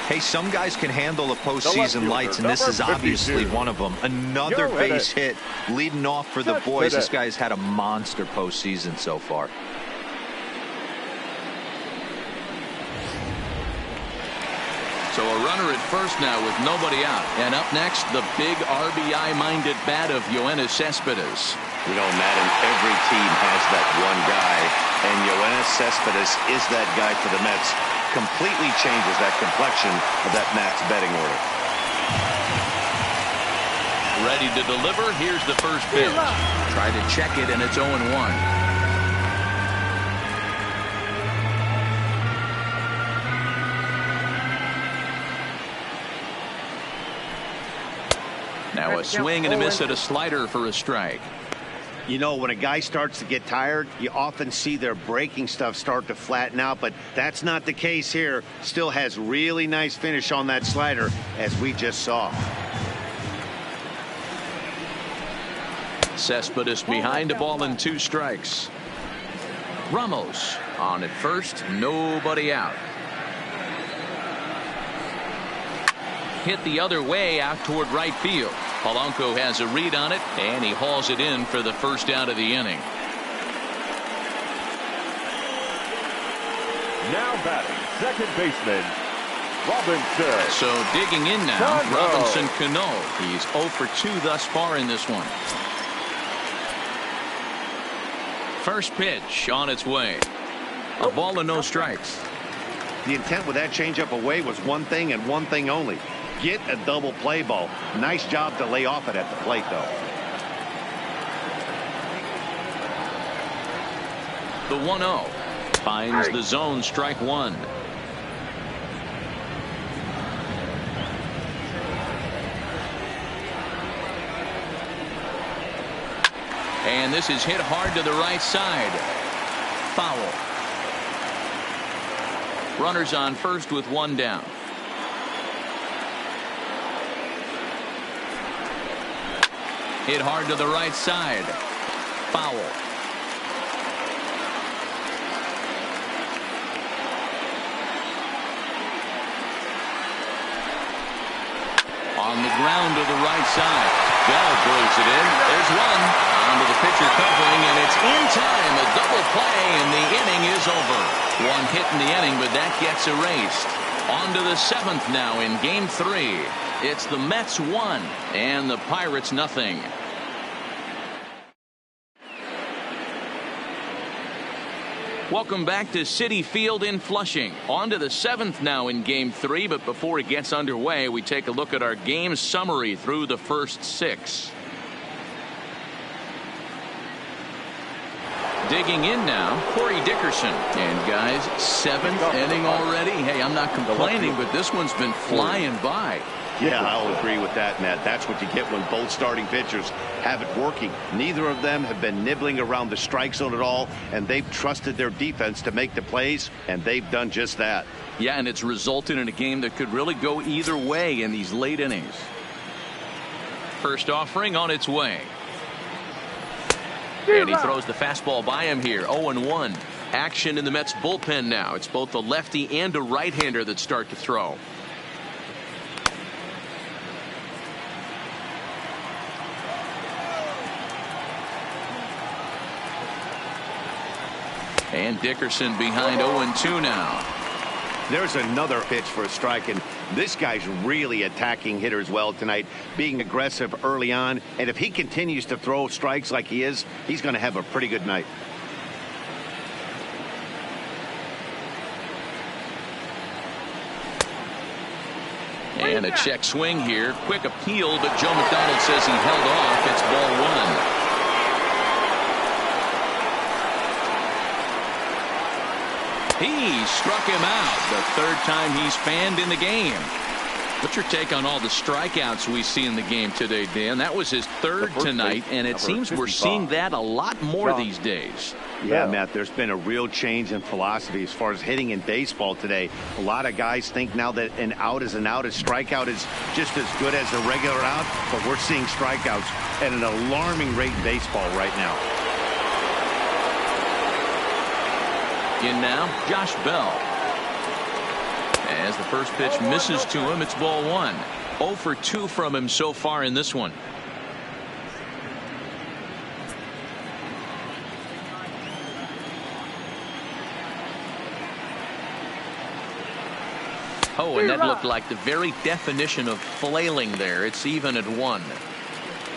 D: Hey, some guys can handle the postseason lights, and this is obviously one of them. Another base hit leading off for the boys. This guy's had a monster postseason so far.
A: So a runner at first now with nobody out. And up next, the big RBI-minded bat of Yoenis Cespedes.
B: You know, Madden, every team has that one guy, and Yoenis Cespedes is that guy for the Mets. Completely changes that complexion of that Mets betting order.
A: Ready to deliver. Here's the first pitch. Try to check it, and it's 0-1. Now a swing and a miss at a slider for a strike.
B: You know, when a guy starts to get tired, you often see their breaking stuff start to flatten out, but that's not the case here. Still has really nice finish on that slider, as we just saw.
A: Cespedes behind the ball and 2 strikes. Ramos on at first, nobody out. Hit the other way out toward right field. Polanco has a read on it, and he hauls it in for the first out of the inning.
C: Now batting, second baseman, Robinson.
A: So digging in now, Robinson Cano. He's 0 for 2 thus far in this one. First pitch on its way. A ball and no strikes.
B: The intent with that changeup away was one thing and one thing only. Get a double play ball. Nice job to lay off it at the plate, though.
A: The 1-0 finds the zone, strike 1. And this is hit hard to the right side. Foul. Runners on first with 1 down. Hit hard to the right side. Foul. On the ground to the right side. Bell blows it in. There's one. Onto the pitcher covering, and it's in time. A double play, and the inning is over. 1 hit in the inning, but that gets erased. On to the 7th now in Game 3. It's the Mets 1 and the Pirates nothing. Welcome back to Citi Field in Flushing. On to the 7th now in Game 3, but before it gets underway, we take a look at our game summary through the first 6. Digging in now, Corey Dickerson. And guys, 7th inning already. Hey, I'm not complaining, but this one's been flying by.
B: Yeah, I'll agree with that, Matt. That's what you get when both starting pitchers have it working. Neither of them have been nibbling around the strike zone at all, and they've trusted their defense to make the plays, and they've done just that.
A: Yeah, and it's resulted in a game that could really go either way in these late innings. First offering on its way. And he throws the fastball by him here. 0-1. Action in the Mets bullpen now. It's both a lefty and a right-hander that start to throw. And Dickerson behind 0-2 now.
B: There's another pitch for a strike, and this guy's really attacking hitters well tonight, being aggressive early on. And if he continues to throw strikes like he is, he's going to have a pretty good night.
A: And a check swing here. Quick appeal, but Joe McDonald says he held off. It's ball one. He struck him out. The third time he's fanned in the game. What's your take on all the strikeouts we see in the game today, Dan? That was his third tonight, and it seems we're seeing that a lot more these days.
B: Yeah, Matt, there's been a real change in philosophy as far as hitting in baseball today. A lot of guys think now that an out is an out, a strikeout is just as good as a regular out, but we're seeing strikeouts at an alarming rate in baseball right now.
A: In now, Josh Bell. As the first pitch misses to him, it's ball one. 0 for 2 from him so far in this one. Oh, and that looked like the very definition of flailing there. It's even at 1.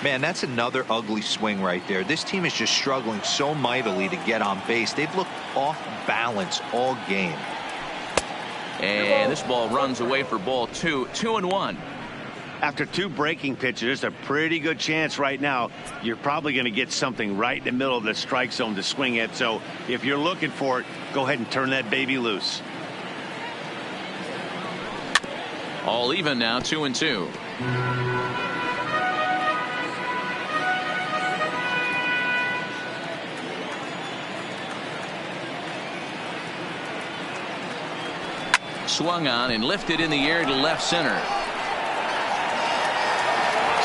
D: Man, that's another ugly swing right there. This team is just struggling so mightily to get on base. They've looked off balance all game.
A: And this ball runs away for ball 2. 2-1.
B: After 2 breaking pitches, there's a pretty good chance right now you're probably going to get something right in the middle of the strike zone to swing at. So if you're looking for it, go ahead and turn that baby loose.
A: All even now, 2-2. Swung on and lifted in the air to left center.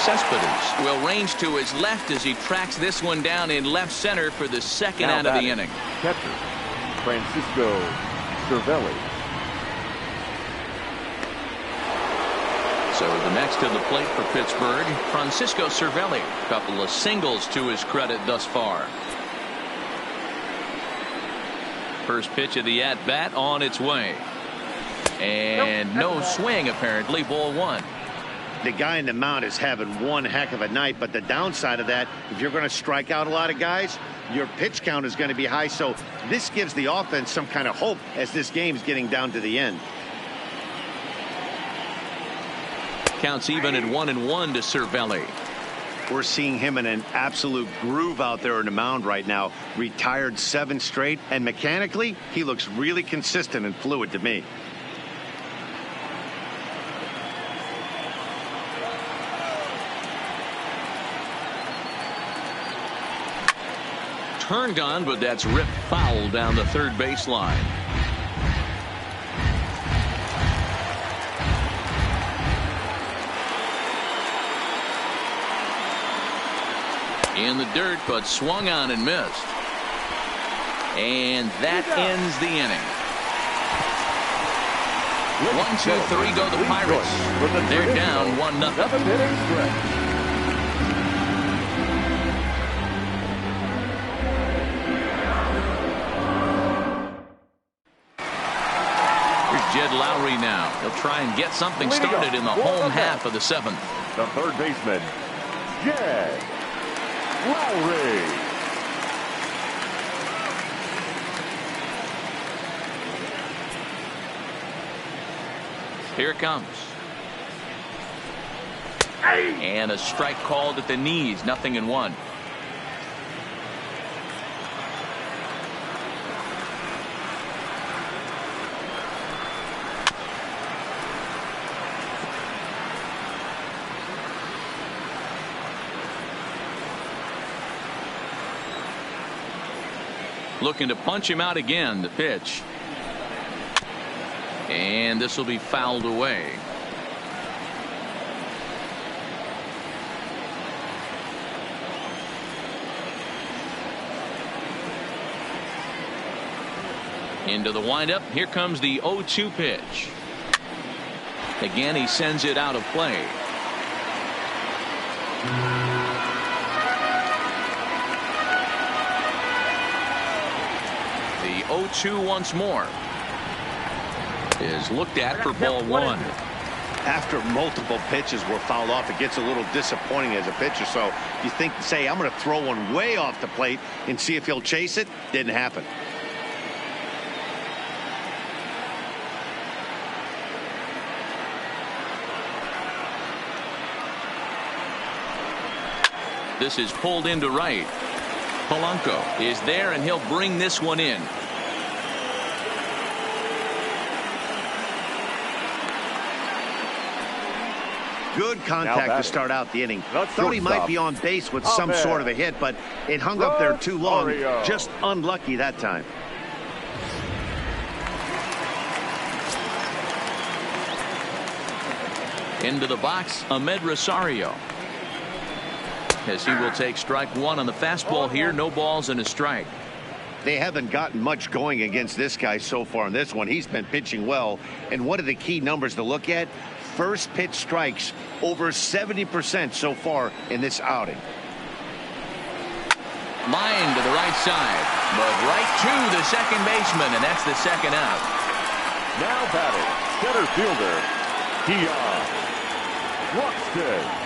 A: Cespedes will range to his left as he tracks this one down in left center for the second out of the inning.
C: Catcher, Francisco Cervelli.
A: So the next to the plate for Pittsburgh, Francisco Cervelli. A couple of singles to his credit thus far. First pitch of the at-bat on its way. And no swing, apparently. Ball one.
B: The guy in the mound is having one heck of a night, but the downside of that, if you're going to strike out a lot of guys, your pitch count is going to be high. So this gives the offense some kind of hope as this game's getting down to the end.
A: Counts even at 1-1 to Cervelli.
B: We're seeing him in an absolute groove out there in the mound right now. Retired 7 straight, and mechanically, he looks really consistent and fluid to me.
A: Turned on, but that's ripped foul down the third baseline. In the dirt, but swung on and missed. And that ends the inning. 1, 2, 3 go the Pirates. They're down 1-0. Jed Lowry now. He'll try and get something started in the home half of the 7th.
C: The third baseman, Jed Lowry.
A: Here it comes. And a strike called at the knees. 0-1. Looking to punch him out again. The pitch. And this will be fouled away. Into the windup. Here comes the 0-2 pitch. Again, he sends it out of play. The 0-2 once more. is looked at for ball one.
B: After multiple pitches were fouled off, it gets a little disappointing as a pitcher. So you say, I'm going to throw one way off the plate and see if he'll chase it. Didn't happen.
A: This is pulled into right. Polanco is there, and he'll bring this one in.
B: Good contact to start out the inning. Thought he might be on base with some sort of a hit, but it hung up there too long. Just unlucky that time.
A: Into the box, Ahmed Rosario. As he will take strike one on the fastball here. No balls and a strike.
B: They haven't gotten much going against this guy so far in this one. He's been pitching well. And one of the key numbers to look at, first pitch strikes over 70% so far in this outing.
A: Line to the right side, but right to the second baseman, and that's the second out.
C: Now batting, center fielder, Keon Broxton.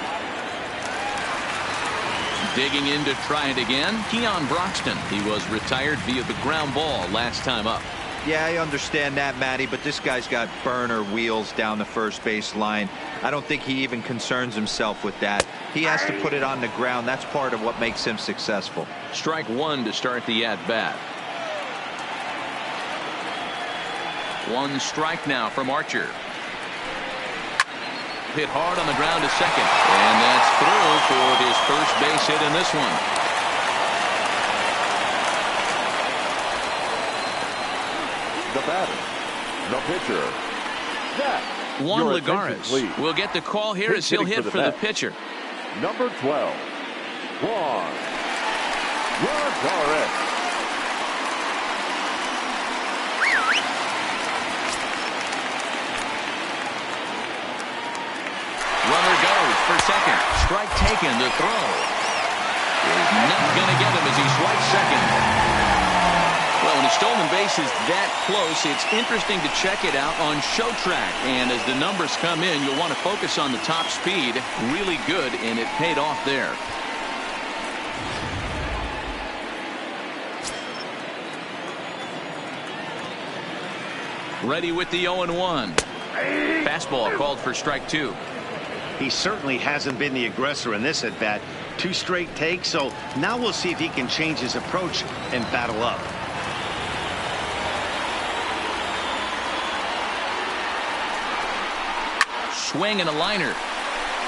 A: Digging in to try it again, Keon Broxton. He was retired via the ground ball last time up.
D: Yeah, I understand that, Matty, but this guy's got burner wheels down the first base line. I don't think he even concerns himself with that. He has to put it on the ground. That's part of what makes him successful.
A: Strike one to start the at-bat. One strike now from Archer. Hit hard on the ground to second, and that's through for his first base hit in this one.
C: The batter, the pitcher, Zach.
A: Juan Lagares will get the call here as he'll hit for the pitcher.
C: Number 12, Juan Lagares.
A: Runner goes for second. Strike taken. The throw is not going to get him as he swipes second. Well, when a stolen base is that close, it's interesting to check it out on Show Track. And as the numbers come in, you'll want to focus on the top speed. Really good, and it paid off there. Ready with the 0-1. Fastball called for strike two.
B: He certainly hasn't been the aggressor in this at bat. 2 straight takes, so now we'll see if he can change his approach and battle up.
A: Swing and a liner.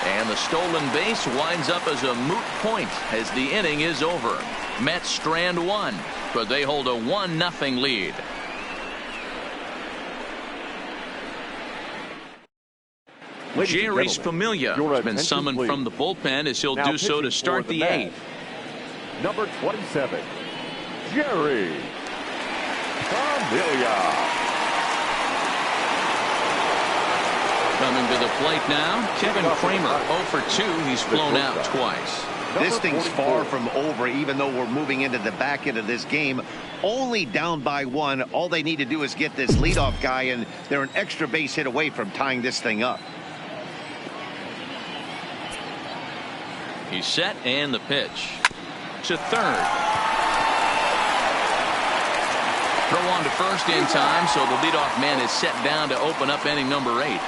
A: And the stolen base winds up as a moot point as the inning is over. Mets strand one, but they hold a 1-0 lead. Jerry Familia has been summoned from the bullpen as he'll do so to start the 8th.
C: Number 27, Jerry Familia.
A: Coming to the plate now, Kevin Kramer 0 for 2. He's flown out twice.
B: This thing's far from over, even though we're moving into the back end of this game. Only down by 1. All they need to do is get this leadoff guy, and they're an extra base hit away from tying this thing up.
A: He's set, and the pitch to third. Throw on to first in time, so the leadoff man is set down to open up inning number 8.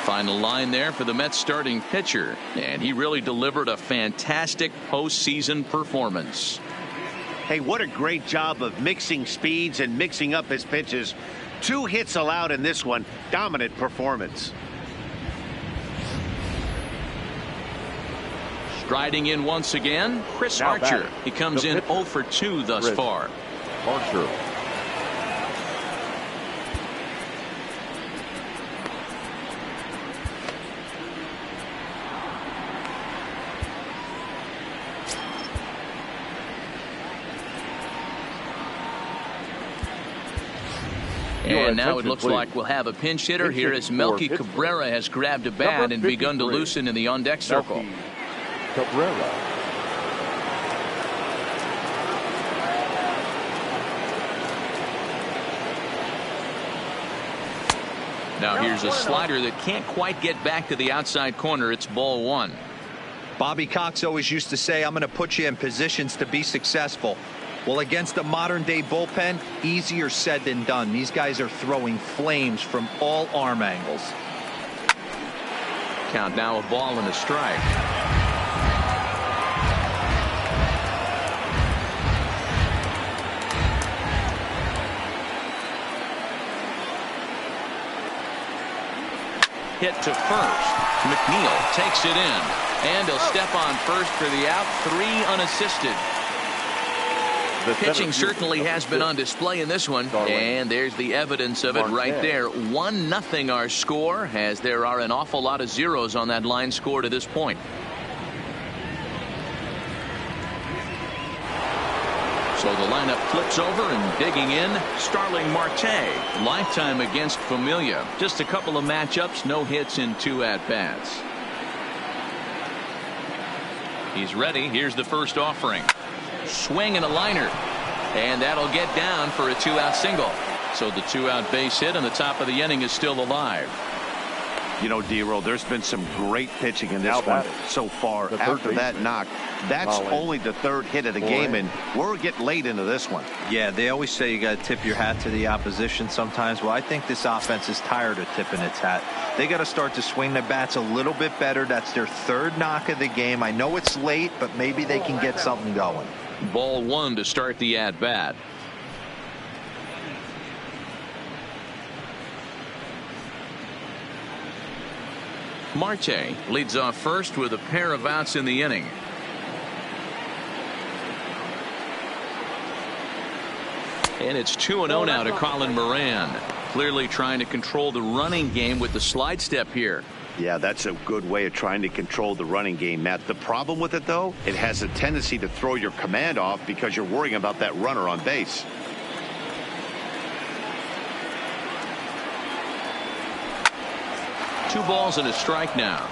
A: Final line there for the Mets starting pitcher, and he really delivered a fantastic postseason performance.
B: Hey, what a great job of mixing speeds and mixing up his pitches. 2 hits allowed in this one. Dominant performance.
A: Striding in once again, Chris Archer. He comes in 0 for 2 thus far.
C: Archer.
A: And now it looks like we'll have a pinch hitter here as Melky Cabrera has grabbed a bat and begun to loosen in the on-deck circle.
C: Cabrera.
A: Now here's a slider that can't quite get back to the outside corner. It's ball one.
D: Bobby Cox always used to say, I'm going to put you in positions to be successful. Well, against a modern-day bullpen, easier said than done. These guys are throwing flames from all arm angles.
A: Count now, a ball and a strike. Hit to first. McNeil takes it in, and he'll step on first for the out. 3 unassisted. Pitching certainly has been on display in this one, and there's the evidence of it right there. 1-0 our score, as there are an awful lot of zeros on that line score to this point. So the lineup flips over, and digging in, Starling Marte. Lifetime against Familia. Just a couple of matchups, no hits in 2 at-bats. He's ready. Here's the first offering. Swing and a liner, and that'll get down for a 2-out single. So the 2-out base hit, and the top of the inning is still alive.
B: You know, D-Roll, there's been some great pitching in this one so far. After that knock, that's only the 3rd hit of the game, and we're getting late into this one.
D: Yeah, they always say you got to tip your hat to the opposition sometimes. Well, I think this offense is tired of tipping its hat. They got to start to swing the bats a little bit better. That's their 3rd knock of the game. I know it's late, but maybe they can get something going.
A: Ball one to start the at-bat. Marte leads off first with a pair of outs in the inning. And it's 2-0 now to Colin Moran. Clearly trying to control the running game with the slide step here.
B: Yeah, that's a good way of trying to control the running game, Matt. The problem with it, though, it has a tendency to throw your command off because you're worrying about that runner on base.
A: Two balls and a strike now.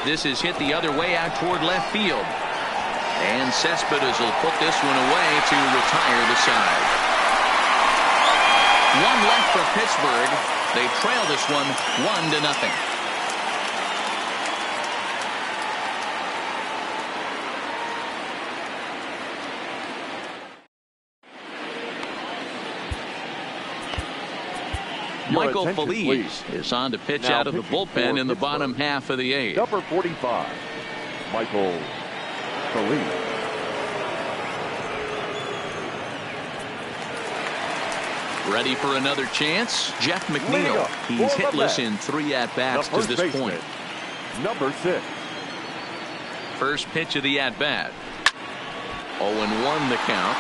A: This is hit the other way out toward left field. And Cespedes will put this one away to retire the side. 1 left for Pittsburgh. They trail this one 1-0. Michael Feliz is on to pitch out of the bullpen in the bottom half of the 8th.
C: Number 45, Michael Feliz.
A: Ready for another chance? Jeff McNeil. He's hitless in 3 at-bats to this point.
C: Number 6.
A: First pitch of the at-bat. 0-1 the count.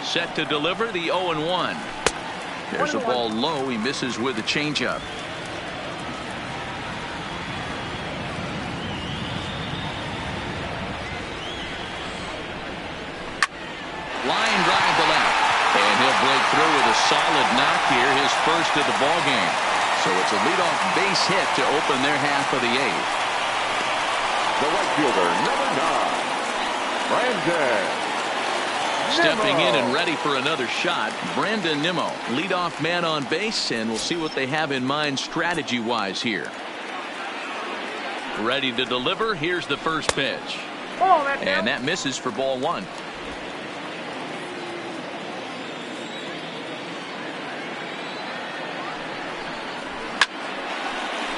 A: Set to deliver the 0-1. There's a ball low. He misses with a changeup. Line drive to left. And he'll break through with a solid knock here, his first of the ball game. So it's a leadoff base hit to open their half of the 8th.
C: The right fielder, number 9, Brandon
A: Stepping in and ready for another shot, Brandon Nimmo, leadoff man on base, and we'll see what they have in mind strategy-wise here. Ready to deliver. Here's the first pitch. And that misses for ball 1.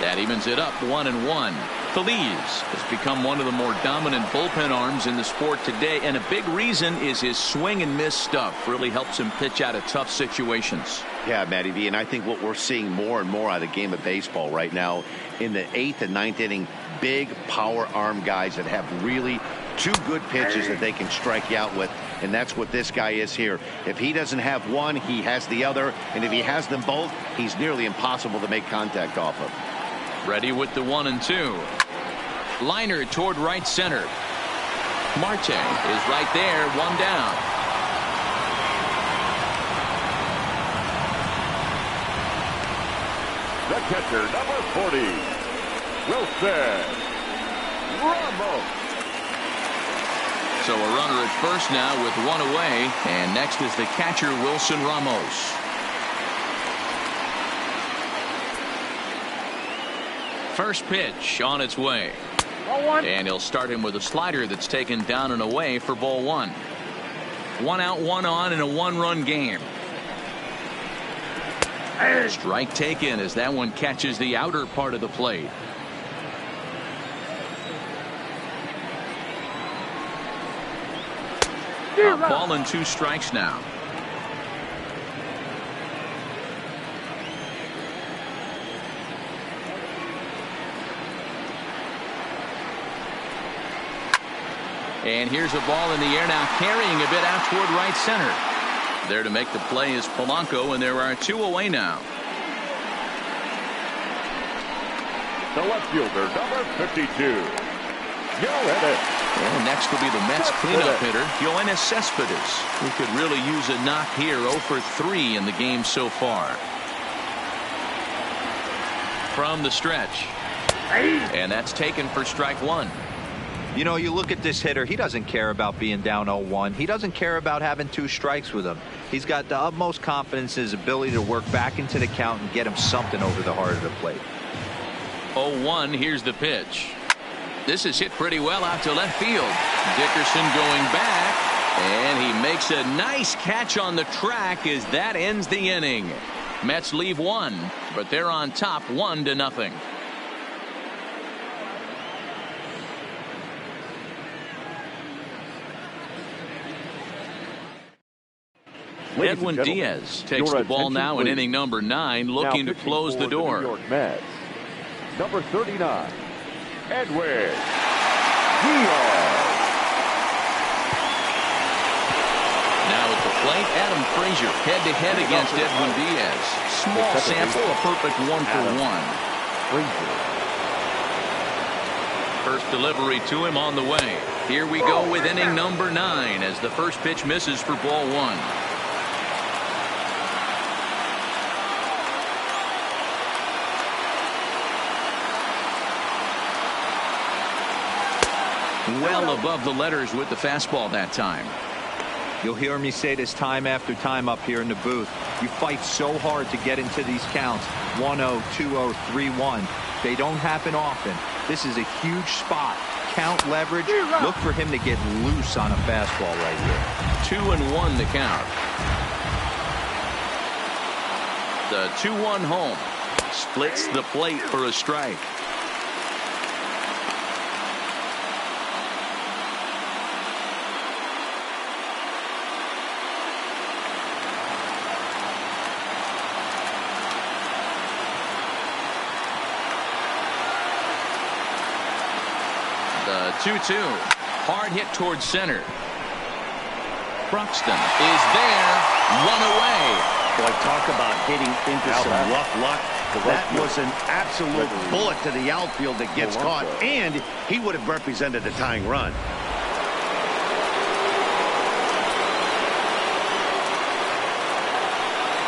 A: That evens it up 1-1. Feliz has become one of the more dominant bullpen arms in the sport today, and a big reason is his swing and miss stuff. Really helps him pitch out of tough situations.
B: Yeah, Matty V, and I think what we're seeing more and more out of the game of baseball right now in the 8th and 9th inning, big power arm guys that have really 2 good pitches that they can strike you out with, and that's what this guy is here. If he doesn't have one, he has the other, and if he has them both, he's nearly impossible to make contact off of.
A: Ready with the 1-2. Liner toward right center. Marte is right there, one down.
C: The catcher, number 40, Wilson Ramos.
A: So a runner at first now with one away, and next is the catcher, Wilson Ramos. First pitch on its way. And he'll start him with a slider that's taken down and away for ball one. 1 out, 1 on in a 1-run game. Strike taken as that one catches the outer part of the plate. A ball and 2 strikes now. And here's a ball in the air now, carrying a bit out toward right center. There to make the play is Polanco, and there are 2 away now.
C: The left fielder, number 52, Yoenis.
A: And next will be the Mets cleanup hitter, Yoenis Cespedes, who could really use a knock here. 0 for 3 in the game so far. From the stretch. And that's taken for strike 1.
D: You know, you look at this hitter, he doesn't care about being down 0-1. He doesn't care about having 2 strikes with him. He's got the utmost confidence in his ability to work back into the count and get him something over the heart of the plate.
A: 0-1, here's the pitch. This is hit pretty well out to left field. Dickerson going back, and he makes a nice catch on the track as that ends the inning. Mets leave 1, but they're on top 1-0. Edwin Diaz takes the ball now in inning number 9, looking to close the door.
C: New York Mets, number 39, Edwin Diaz.
A: Now at the plate, Adam Frazier head-to-head against Edwin Diaz. Small sample, a perfect 1 for 1. First delivery to him on the way. Here we go with inning number 9 as the first pitch misses for ball 1. Well above the letters with the fastball that time.
D: You'll hear me say this time after time up here in the booth. You fight so hard to get into these counts. 1-0, 2-0, 3-1. They don't happen often. This is a huge spot. Count leverage. Look for him to get loose on a fastball right here.
A: 2-1 the count. The 2-1 home. Splits the plate for a strike. The 2-2. Hard hit towards center. Bruxton is there. 1 away.
B: Boy, talk about hitting into some rough luck. That was an absolute bullet to the outfield that gets caught, and he would have represented a tying run.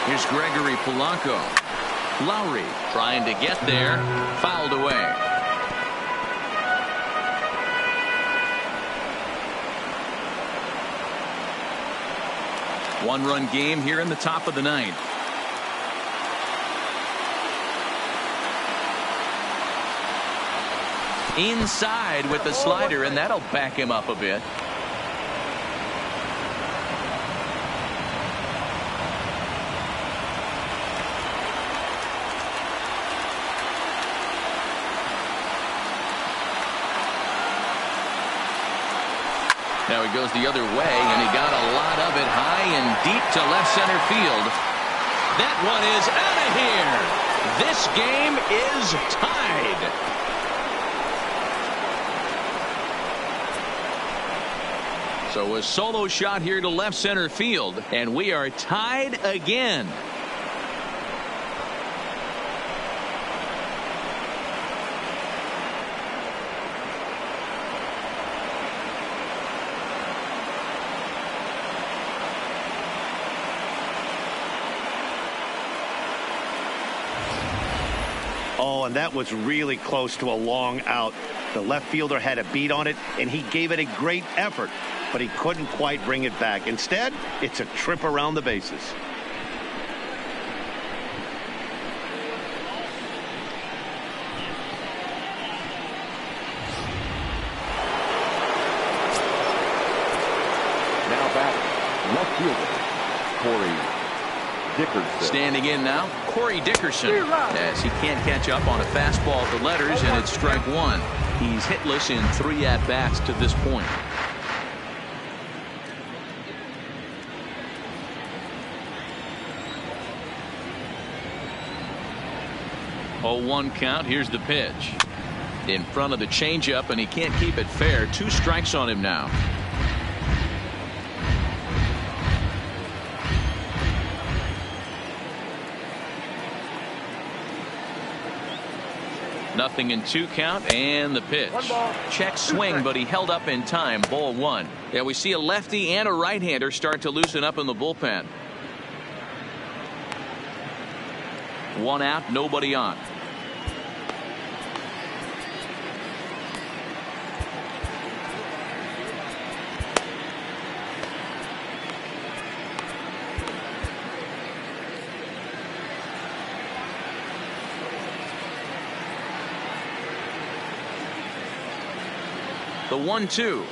A: Here's Gregory Polanco. Lowry trying to get there. Fouled away. One-run game here in the top of the 9th. Inside with the slider, and that'll back him up a bit. Now he goes the other way, and he got a lot of it high and deep to left center field. That one is out of here. This game is tied. So a solo shot here to left center field, and we are tied again.
B: Oh, and that was really close to a long out. The left fielder had a beat on it, and he gave it a great effort, but he couldn't quite bring it back. Instead, it's a trip around the bases.
C: Now back, left fielder, Corey Dickerson.
A: Standing in now, Corey Dickerson, as he can't catch up on a fastball at the letters, and it's strike one. He's hitless in 3 at-bats to this point. 0-1 count. Here's the pitch. In front of the changeup, and he can't keep it fair. 2 strikes on him now. Nothing in 2 count, and the pitch. Check swing, but he held up in time. Ball 1. Yeah, we see a lefty and a right-hander start to loosen up in the bullpen. 1 out, nobody on. The 1-2.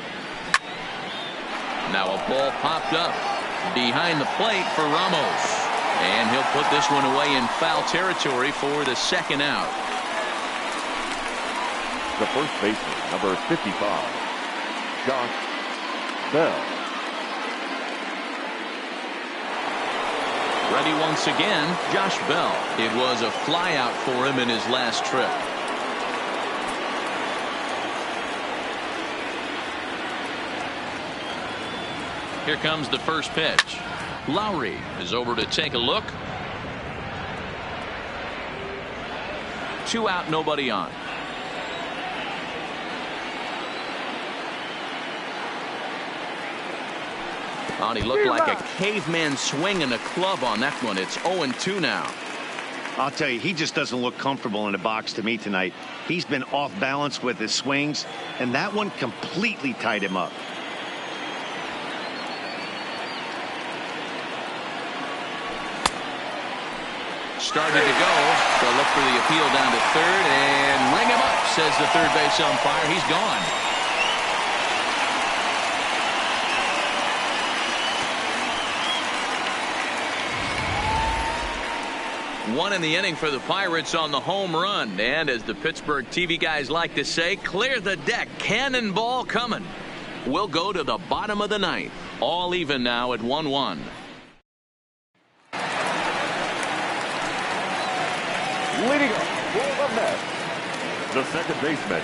A: Now a ball popped up behind the plate for Ramos. And he'll put this one away in foul territory for the 2nd out.
C: The first baseman, number 55, Josh Bell.
A: Ready once again, Josh Bell. It was a flyout for him in his last trip. Here comes the first pitch. Lowry is over to take a look. 2 out, nobody on. Oh, he looked like a caveman swinging a club on that one. It's 0-2 now.
B: I'll tell you, he just doesn't look comfortable in the box to me tonight. He's been off balance with his swings, and that one completely tied him up.
A: Started to go. They'll look for the appeal down to third and ring him up, says the third base umpire. He's gone. One in the inning for the Pirates on the home run. And as the Pittsburgh TV guys like to say, clear the deck. Cannonball coming. We'll go to the bottom of the 9th. All even now at 1-1.
C: Leading up for the Mets, the second baseman,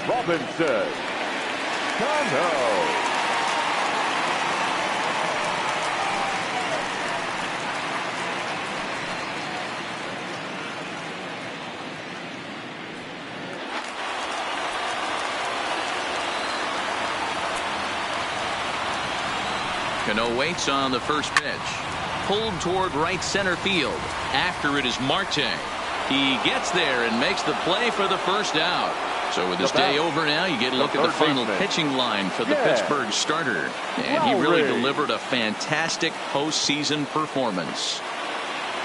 C: Robinson Cano.
A: Cano waits on the first pitch. Pulled toward right center field. After it is Marte. He gets there and makes the play for the first out. So with this day over now, you get a look at the final pitching line for the Pittsburgh starter. And he really delivered a fantastic postseason performance.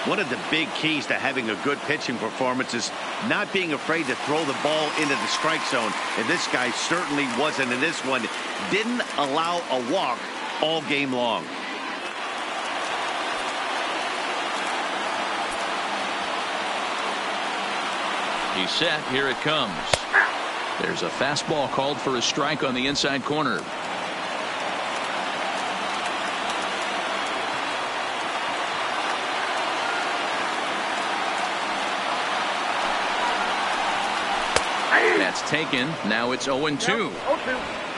B: One of the big keys to having a good pitching performance is not being afraid to throw the ball into the strike zone. And this guy certainly wasn't in this one. Didn't allow a walk all game long.
A: He's set. Here it comes. There's a fastball called for a strike on the inside corner. That's taken. Now it's 0-2.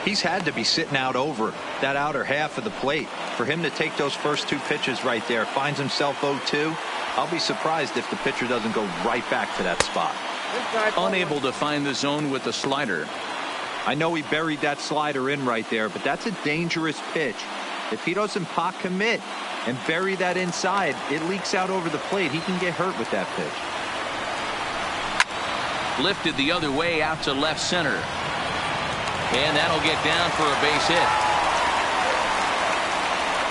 D: He's had to be sitting out over that outer half of the plate. For him to take those first 2 pitches right there, finds himself 0-2. I'll be surprised if the pitcher doesn't go right back to that spot.
A: Unable to find the zone with the slider.
D: I know he buried that slider in right there, but that's a dangerous pitch. If he doesn't pot commit and bury that inside, it leaks out over the plate. He can get hurt with that pitch.
A: Lifted the other way out to left center. And that'll get down for a base hit.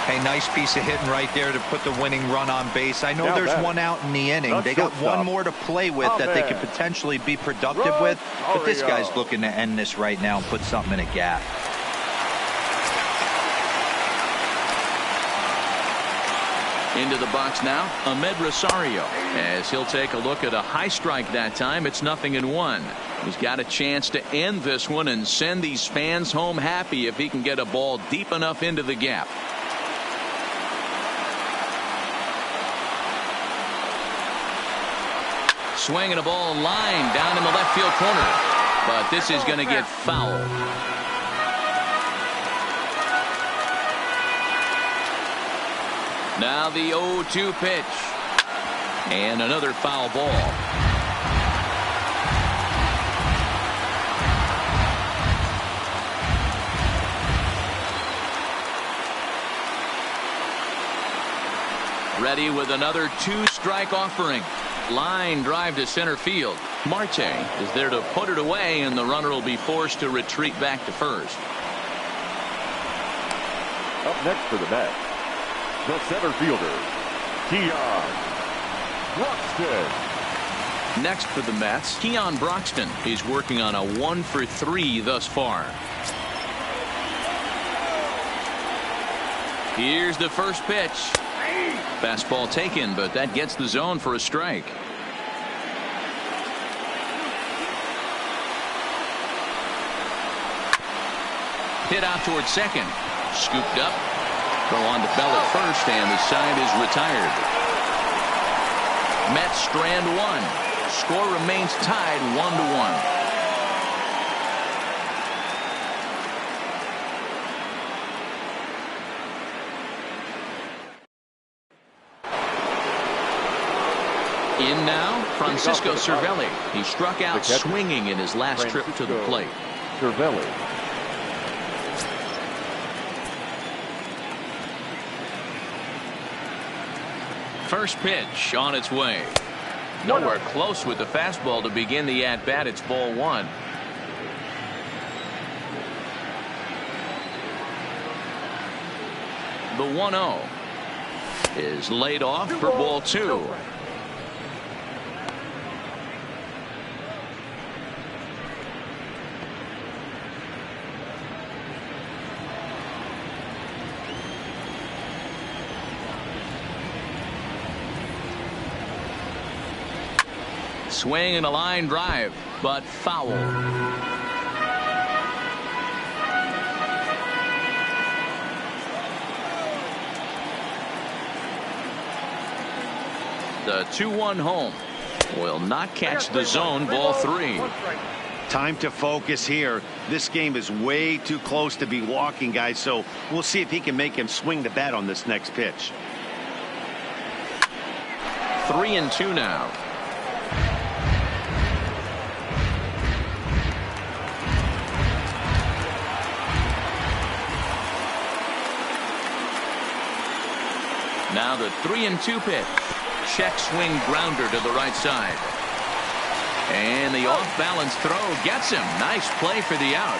D: Hey, nice piece of hitting right there to put the winning run on base. I know
C: Now
D: there's
C: batter.
D: one out in the inning. They got one more to play with that they could potentially be productive with. But this guy's looking to end this right now and put something in a gap.
A: Into the box now, Ahmed Rosario, as he'll take a look at a high strike that time. It's 0-1. He's got a chance to end this one and send these fans home happy if he can get a ball deep enough into the gap. Swinging a ball line down in the left field corner, but this is going to get foul. Now the 0-2 pitch. And another foul ball. Ready with another 2-strike offering. Line drive to center field. Marte is there to put it away, and the runner will be forced to retreat back to first.
C: Up next for the Mets, the center fielder, Keon Broxton.
A: Next for the Mets, Keon Broxton. He's working on a 1-for-3 thus far. Here's the first pitch. Fastball taken, but that gets the zone for a strike. Hit out towards second. Scooped up. Throw on to Bell at first, and the side is retired. Mets strand one. Score remains tied 1-1. In now, Francisco Cervelli. He struck out swinging in his last trip to the plate.
C: Cervelli.
A: First pitch on its way. Nowhere close with the fastball to begin the at-bat. It's ball one. The 1-0 is laid off for ball two. Swing and a line drive, but foul. The 2-1 home will not catch the zone. Ball three.
B: Time to focus here. This game is way too close to be walking, guys, so we'll see if he can make him swing the bat on this next pitch.
A: 3-2 now. Now the 3-2 pitch. Check swing grounder to the right side. And the off-balance throw gets him. Nice play for the out.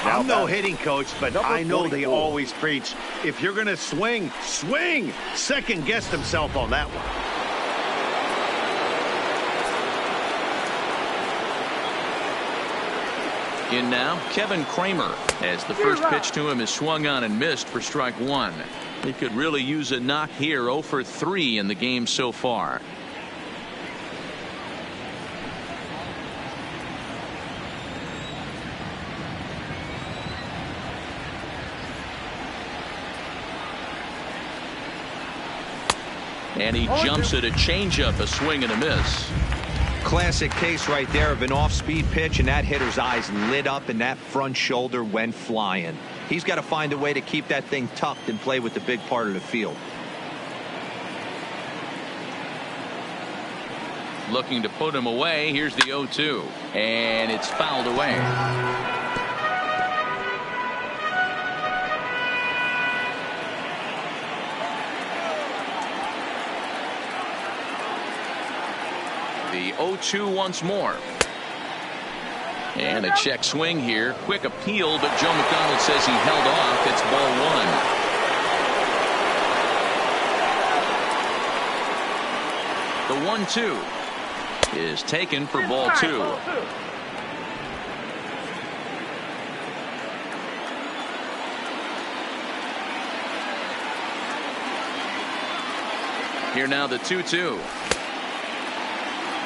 B: I'm no hitting coach, but I know they
C: 44.
B: always preach, if you're going to swing, swing. Second guessed himself on that one.
A: In now, Kevin Kramer, as the first pitch to him is swung on and missed for strike one. He could really use a knock here. 0 for 3 in the game so far. And he jumps at a changeup, a swing and a miss.
D: Classic case right there of an off-speed pitch, and that hitter's eyes lit up and that front shoulder went flying. He's got to find a way to keep that thing tucked and play with the big part of the field.
A: Looking to put him away. Here's the 0-2, and it's fouled away. The the 0-2 once more. And a check swing here. Quick appeal, but Joe McDonald says he held off. It's ball one. The 1-2 is taken for ball 2. Here now the 2-2.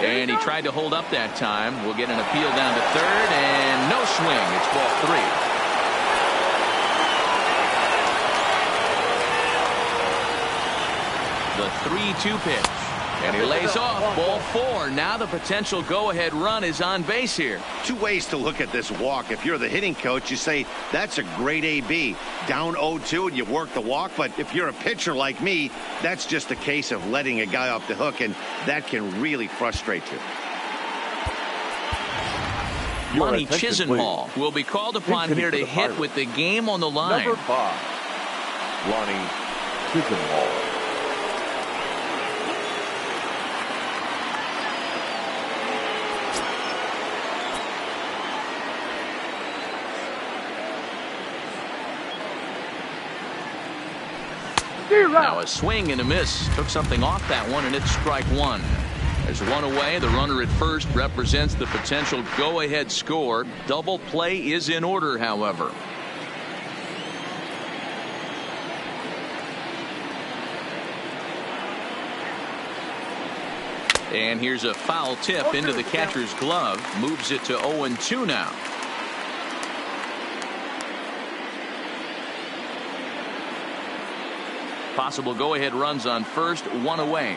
A: And he tried to hold up that time. We'll get an appeal down to third, and no swing. It's ball 3. The 3-2 pitch. And he lays off. Ball 4. Now the potential go-ahead run is on base here.
B: Two ways to look at this walk. If you're the hitting coach, you say, that's a great AB. Down 0-2 and you work the walk. But if you're a pitcher like me, that's just a case of letting a guy off the hook, and that can really frustrate you.
A: Monty Chisenhall will be called upon here to hit with the game on the line.
C: Number 5, Lonnie Chisenhall.
A: Now a swing and a miss. Took something off that one, and it's strike 1. There's one away. The runner at first represents the potential go-ahead score. Double play is in order, however. And here's a foul tip into the catcher's glove. Moves it to 0-2 now. Possible go-ahead runs on first, one away.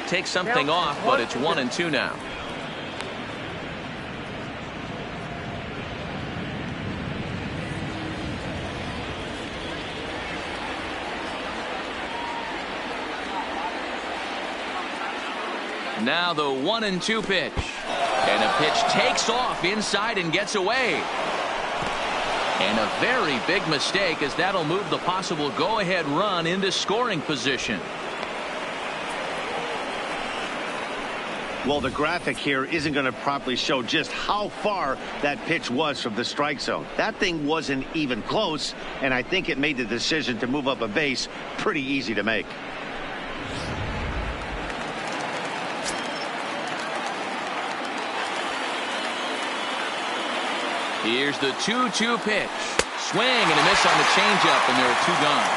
A: Takes something off, but it's 1-2 now. Now the 1-2 pitch. And a pitch takes off inside and gets away. And a very big mistake, as that'll move the possible go-ahead run into scoring position.
B: Well, the graphic here isn't going to properly show just how far that pitch was from the strike zone. That thing wasn't even close, and I think it made the decision to move up a base pretty easy to make.
A: Here's the 2-2 pitch. Swing and a miss on the changeup, and there are 2 gone.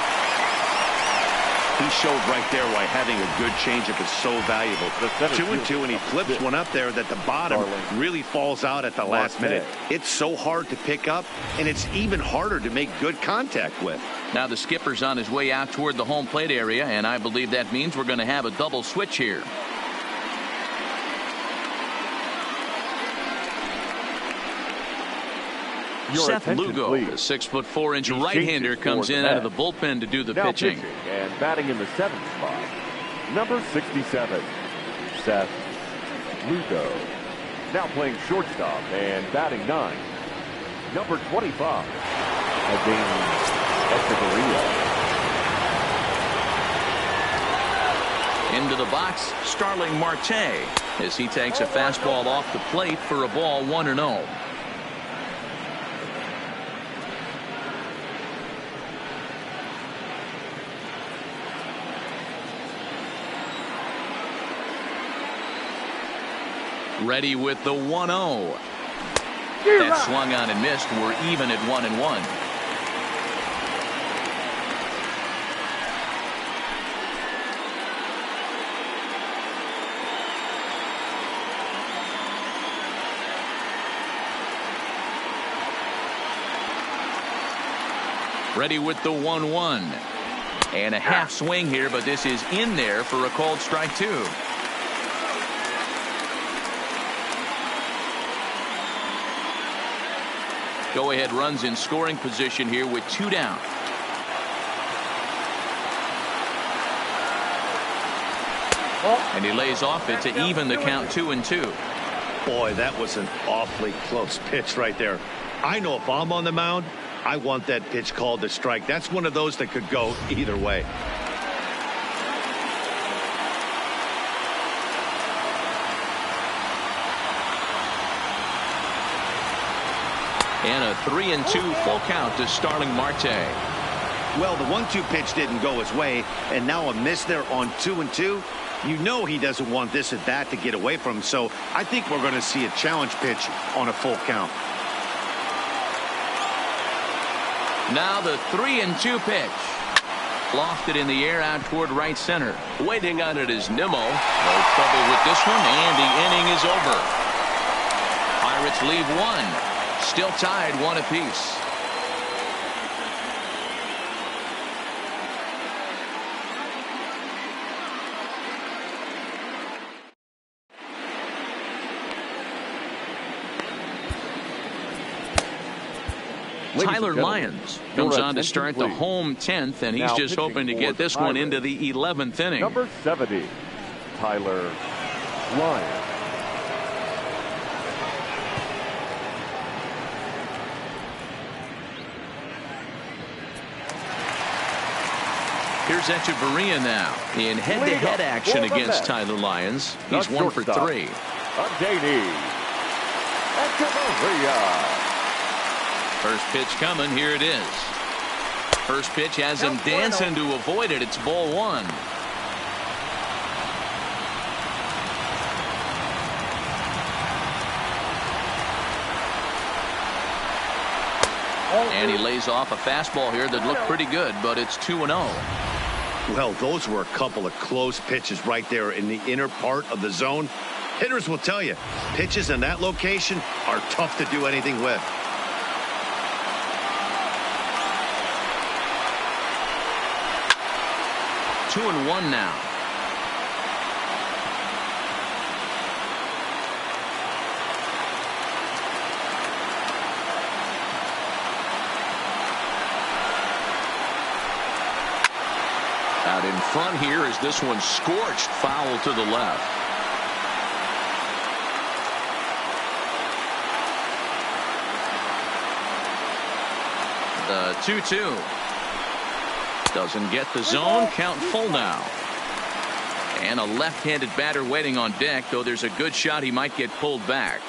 B: He showed right there why having a good changeup is so valuable. 2-2, and he flips one up there that the bottom really falls out at the last minute. It's so hard to pick up, and it's even harder to make good contact with.
A: Now the skipper's on his way out toward the home plate area, and I believe that means we're going to have a double switch here. Seth Lugo, the 6'4" right-hander, comes in out of the bullpen to do the pitching.
C: And batting in the 7th spot, number 67, Seth Lugo. Now playing shortstop and batting 9, number 25, Adane Echeverria.
A: Into the box, Starling Marte, as he takes a fastball off the plate for a ball 1-0. Ready with the 1-0. That swung on and missed. We're even at 1-1. Ready with the 1-1. And a half swing here, but this is in there for a called strike 2. Go-ahead runs in scoring position here with 2 down. And he lays off it to even the count 2-2.
B: Boy, that was an awfully close pitch right there. I know if I'm on the mound, I want that pitch called a strike. That's one of those that could go either way.
A: And a 3-2 full count to Starling Marte.
B: Well, the 1-2 pitch didn't go his way, and now a miss there on 2-2. You know he doesn't want this at bat to get away from him, so I think we're going to see a challenge pitch on a full count.
A: Now the 3-2 pitch. Lofted in the air out toward right center. Waiting on it is Nimmo. No trouble with this one, and the inning is over. Pirates leave one. Still tied 1 apiece. Tyler Lyons comes on to start the home 10th, and he's just hoping to get this one into the 11th inning.
C: Number 70, Tyler Lyons.
A: Here's Echeverria now in head-to-head action against Tyler Lyons. He's 1 for 3.
C: Echeverria.
A: First pitch coming. Here it is. First pitch has him dancing to avoid it. It's ball 1. And he lays off a fastball here that looked pretty good, but it's 2-0.
B: Well, those were a couple of close pitches right there in the inner part of the zone. Hitters will tell you, pitches in that location are tough to do anything with.
A: Two and one now. Out in front here is this one scorched foul to the left. The 2-2. Doesn't get the zone. Count full now. And a left-handed batter waiting on deck, though there's a good shot he might get pulled back.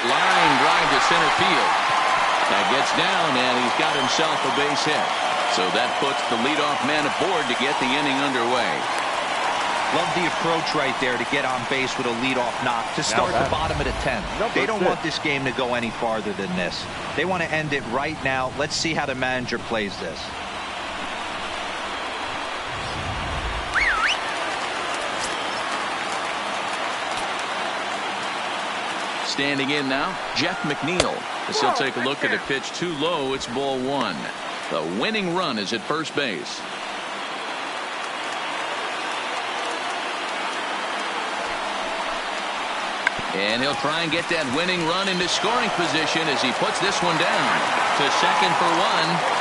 A: Line drive to center field. That gets down, and he's got himself a base hit. So that puts the leadoff man aboard to get the inning underway.
D: Love the approach right there to get on base with a leadoff knock to start the bottom of the 10th. They don't want this game to go any farther than this. They want to end it right now. Let's see how the manager plays this.
A: Standing in now, Jeff McNeil. As he'll take a look at a pitch too low. It's ball 1. The winning run is at first base. And he'll try and get that winning run into scoring position as he puts this one down to second for 1.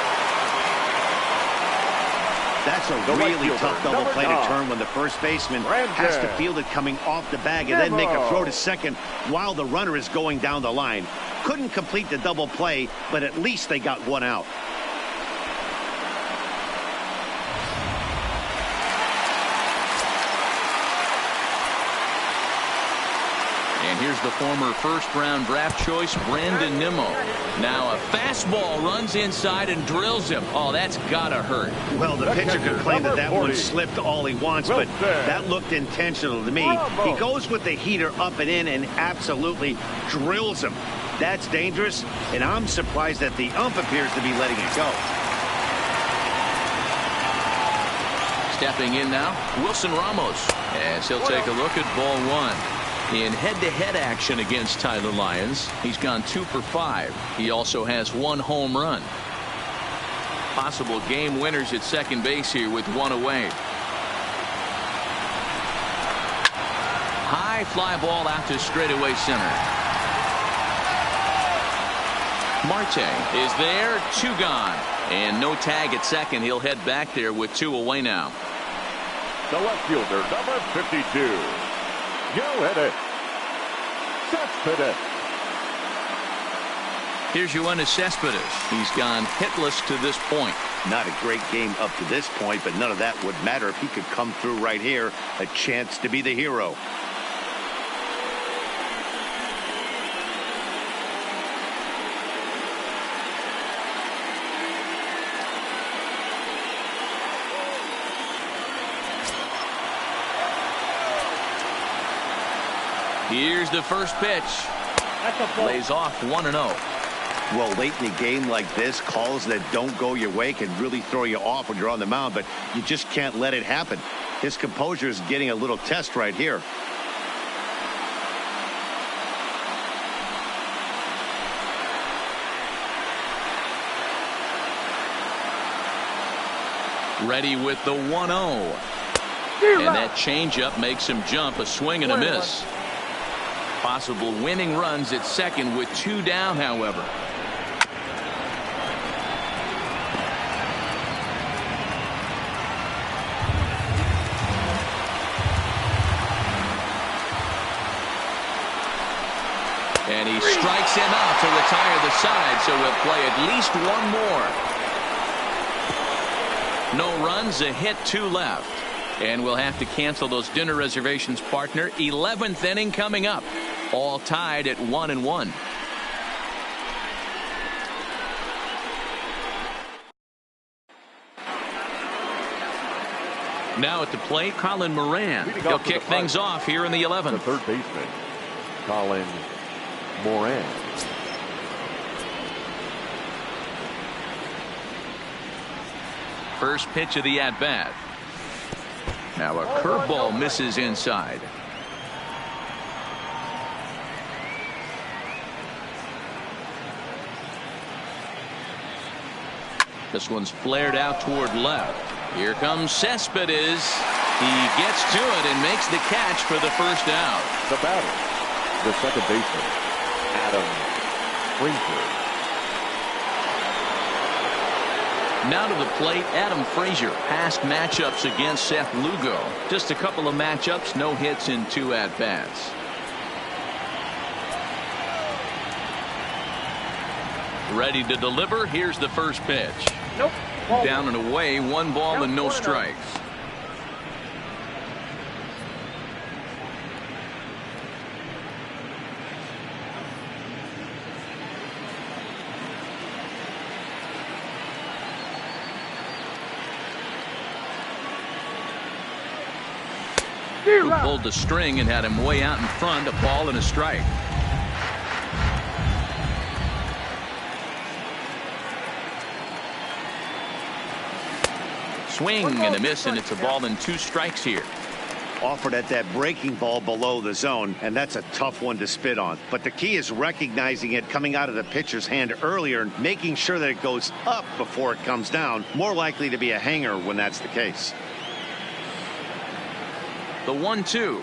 B: That's a really tough double play to turn when the first baseman has to field it coming off the bag and then make a throw to second while the runner is going down the line. Couldn't complete the double play, but at least they got one out.
A: And here's the former first-round draft choice, Brandon Nimmo. Now a fastball runs inside and drills him. Oh, that's gotta hurt.
B: Well, the pitcher could claim that one slipped all he wants, but that looked intentional to me. He goes with the heater up and in and absolutely drills him. That's dangerous, and I'm surprised that the ump appears to be letting it go.
A: Stepping in now, Wilson Ramos, as he'll take a look at ball 1. In head-to-head action against Tyler Lyons, he's gone 2 for 5. He also has 1 home run. Possible game winners at second base here with 1 away. High fly ball out to straightaway center. Marte is there, 2 gone. And no tag at second. He'll head back there with 2 away now.
C: The left fielder, number 52. Yoenis Cespedes.
A: Here's Yoenis Cespedes. He's gone hitless to this point.
B: Not a great game up to this point, but none of that would matter if he could come through right here. A chance to be the hero.
A: Here's the first pitch. Lays off 1-0.
B: Well, late in a game like this, calls that don't go your way can really throw you off when you're on the mound, but you just can't let it happen. His composure is getting a little test right here.
A: Ready with the 1-0. And that changeup makes him jump. A swing and a miss. Possible winning runs at second with 2 down, however. And he strikes him out to retire the side, so we'll play at least one more. No runs, a hit, 2 left. And we'll have to cancel those dinner reservations, partner. 11th inning coming up. All tied at 1-1. Now at the plate, Colin Moran. He'll kick things off here in the 11th.
C: The third baseman, Colin Moran.
A: First pitch of the at-bat. Now a curveball misses inside. This one's flared out toward left. Here comes Cespedes. He gets to it and makes the catch for the first out.
C: The batter, the second baseman, Adam Frazier.
A: Now to the plate, Adam Frazier. Past matchups against Seth Lugo. Just a couple of matchups, no hits in 2 at-bats. Ready to deliver. Here's the first pitch.
F: Nope.
A: Down and away, 1 ball and no strikes. Who pulled the string and had him way out in front. A ball and a strike. Swing and a miss, and it's a ball and 2 strikes here.
B: Offered at that breaking ball below the zone, and that's a tough one to spit on. But the key is recognizing it coming out of the pitcher's hand earlier and making sure that it goes up before it comes down. More likely to be a hanger when that's the case.
A: The 1-2.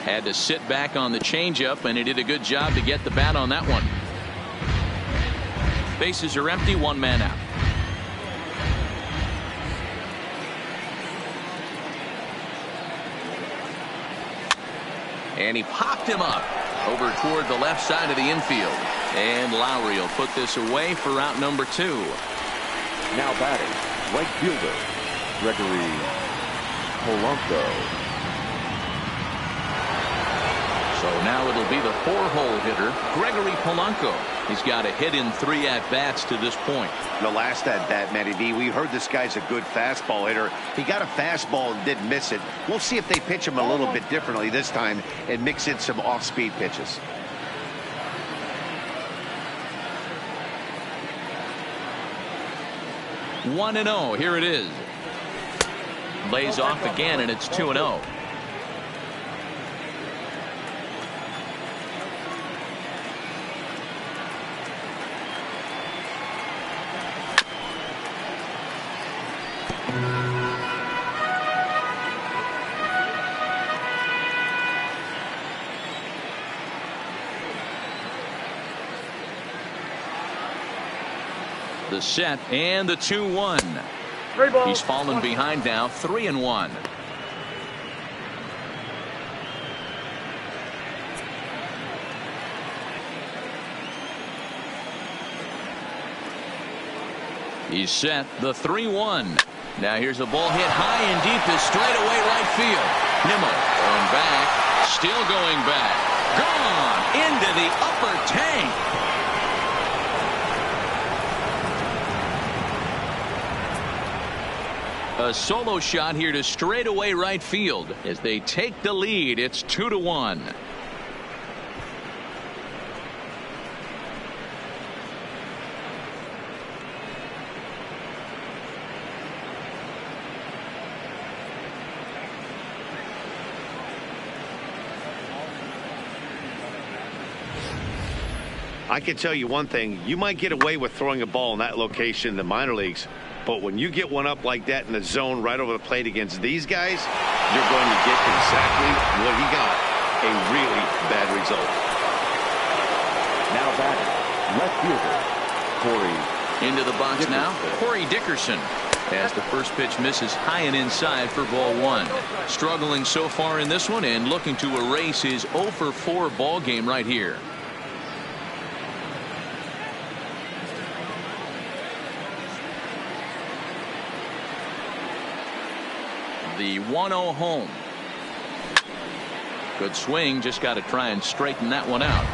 A: Had to sit back on the changeup, and he did a good job to get the bat on that one. Bases are empty, 1 man out. And he popped him up over toward the left side of the infield. And Lowry will put this away for out number 2.
C: Now batting, right fielder, Gregory Polanco.
A: So now it'll be the 4-hole hitter, Gregory Polanco. He's got a hit in 3 at-bats to this point.
B: The last at-bat, Matty D, we heard this guy's a good fastball hitter. He got a fastball and didn't miss it. We'll see if they pitch him a little bit differently this time and mix in some off-speed pitches.
A: One and 0. Here it is. Lays off again, and it's 2-0. The set and the 2-1. He's fallen behind now, 3-1. He's set, the 3-1. Now here's a ball hit high and deep to straightaway right field. Nimmo going back, still going back. Gone into the upper tank. A solo shot here to straightaway right field as they take the lead. It's 2-1.
B: I can tell you one thing. You might get away with throwing a ball in that location in the minor leagues, but when you get one up like that in the zone right over the plate against these guys, you're going to get exactly what he got, a really bad result.
C: Now batting, left fielder, Corey.
A: Into the box
C: Dickerson.
A: now, Corey Dickerson. As the first pitch misses high and inside for ball one. Struggling so far in this one and looking to erase his 0-for-4 ball game right here. The 1-0 home. Good swing, just got to try and straighten that one out.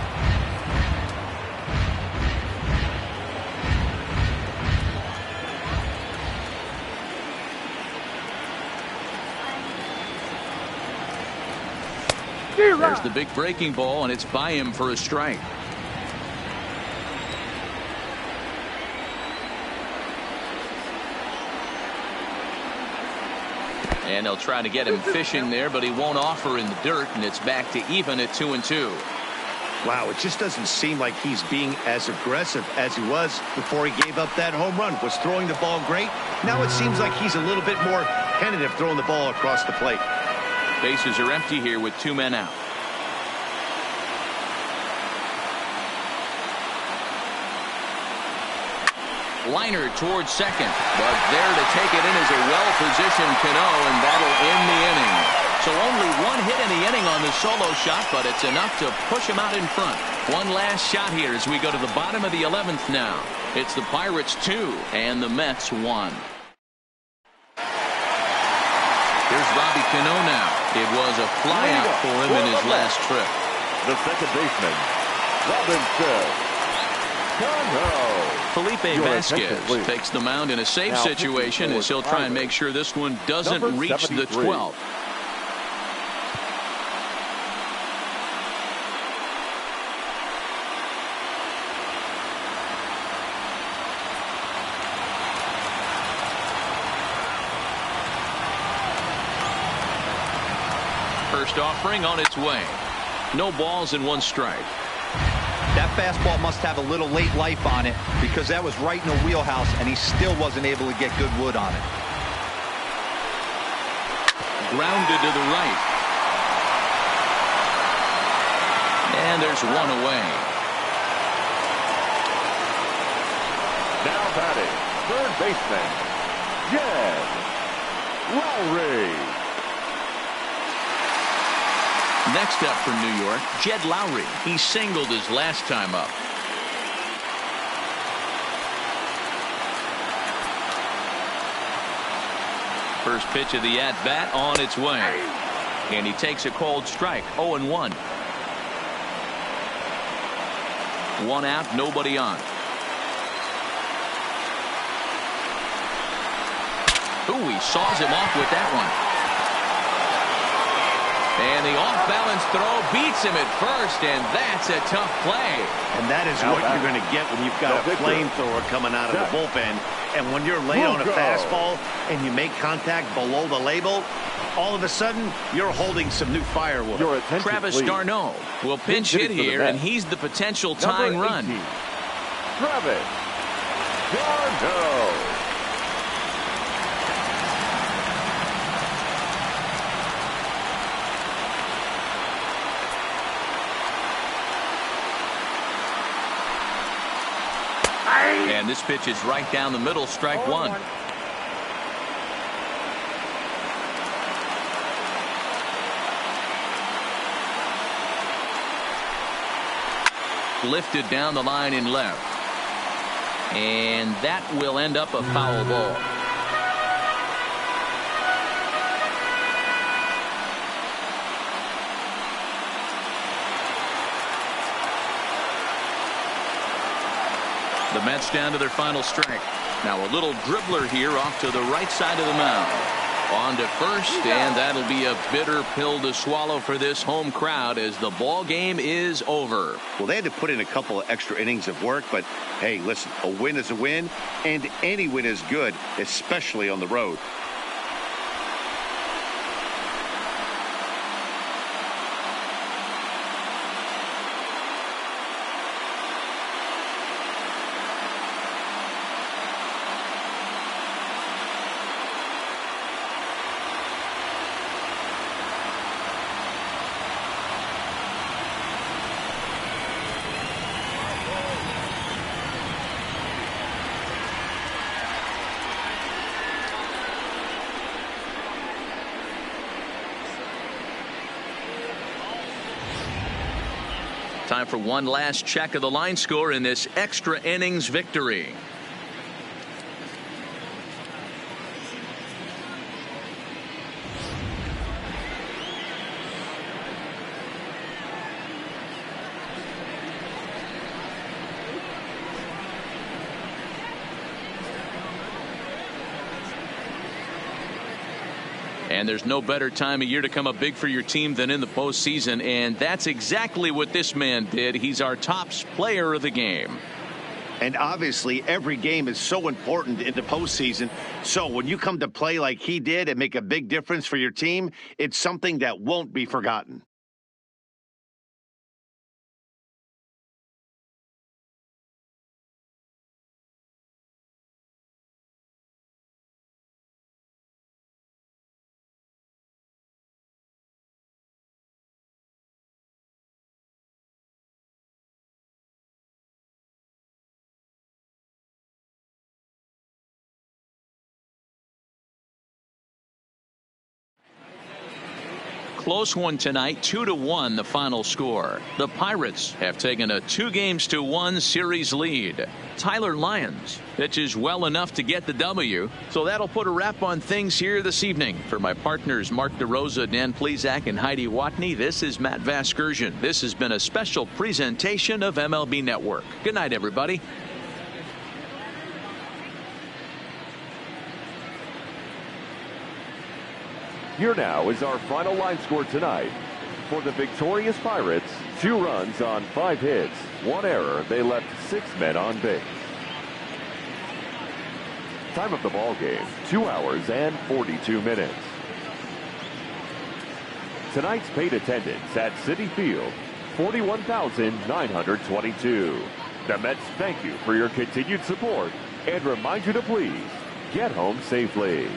A: There's the big breaking ball, and it's by him for a strike. And they'll try to get him fishing there, but he won't offer in the dirt, and it's back to even at 2-2.
B: Wow, it just doesn't seem like he's being as aggressive as he was before he gave up that home run. Was throwing the ball great. Now it seems like he's a little bit more tentative throwing the ball across the plate.
A: Bases are empty here with 2 men out. Liner towards second, but there to take it in is a well-positioned Cano, and that'll end the inning. So only 1 hit in the inning on the solo shot, but it's enough to push him out in front. One last shot here as we go to the bottom of the 11th now. It's the Pirates 2 and the Mets 1. Here's Robbie Cano now. It was a flyout for him in his last trip.
C: The second baseman, Robinson Cano.
A: Felipe Vasquez takes the mound in a safe situation as he'll try and make sure this one doesn't reach the 12th. First offering on its way. No balls and 1 strike.
D: That fastball must have a little late life on it because that was right in the wheelhouse and he still wasn't able to get good wood on it.
A: Grounded to the right. And there's 1 away.
C: Now batting, third baseman, Jed Lowry.
A: Next up from New York, Jed Lowry. He singled his last time up. First pitch of the at-bat on its way. And he takes a cold strike, 0-1. 1 out, nobody on. Ooh, he saws him off with that one. And the off-balance throw beats him at first, and that's a tough play.
B: And that is what you're going to get when you've got a flamethrower coming out of the bullpen. And when you're late on a fastball and you make contact below the label, all of a sudden, you're holding some new firewood.
A: Travis d'Arnaud will pinch hit here, and he's the potential tying run.
C: Travis d'Arnaud.
A: And this pitch is right down the middle, strike 1. lifted down the line in left. And that will end up a foul ball. The Mets down to their final strike. Now a little dribbler here off to the right side of the mound. On to first, and that'll be a bitter pill to swallow for this home crowd as the ball game is over.
B: Well, they had to put in a couple of extra innings of work, but hey, listen, a win is a win, and any win is good, especially on the road.
A: Time for one last check of the line score in this extra innings victory. And there's no better time of year to come up big for your team than in the postseason, and that's exactly what this man did. He's our top player of the game.
B: And obviously every game is so important in the postseason. So when you come to play like he did and make a big difference for your team, it's something that won't be forgotten.
A: Close one tonight, 2-1 the final score. The Pirates have taken a 2-1 series lead. Tyler Lyons pitches well enough to get the W, so that'll put a wrap on things here this evening. For my partners Mark DeRosa, Dan Plezak, and Heidi Watney, this is Matt Vasgersian. This has been a special presentation of MLB Network. Good night, everybody.
C: Here now is our final line score tonight. For the victorious Pirates, 2 runs on 5 hits, 1 error. They left 6 men on base. Time of the ball game, 2 hours and 42 minutes. Tonight's paid attendance at Citi Field, 41,922. The Mets thank you for your continued support and remind you to please get home safely.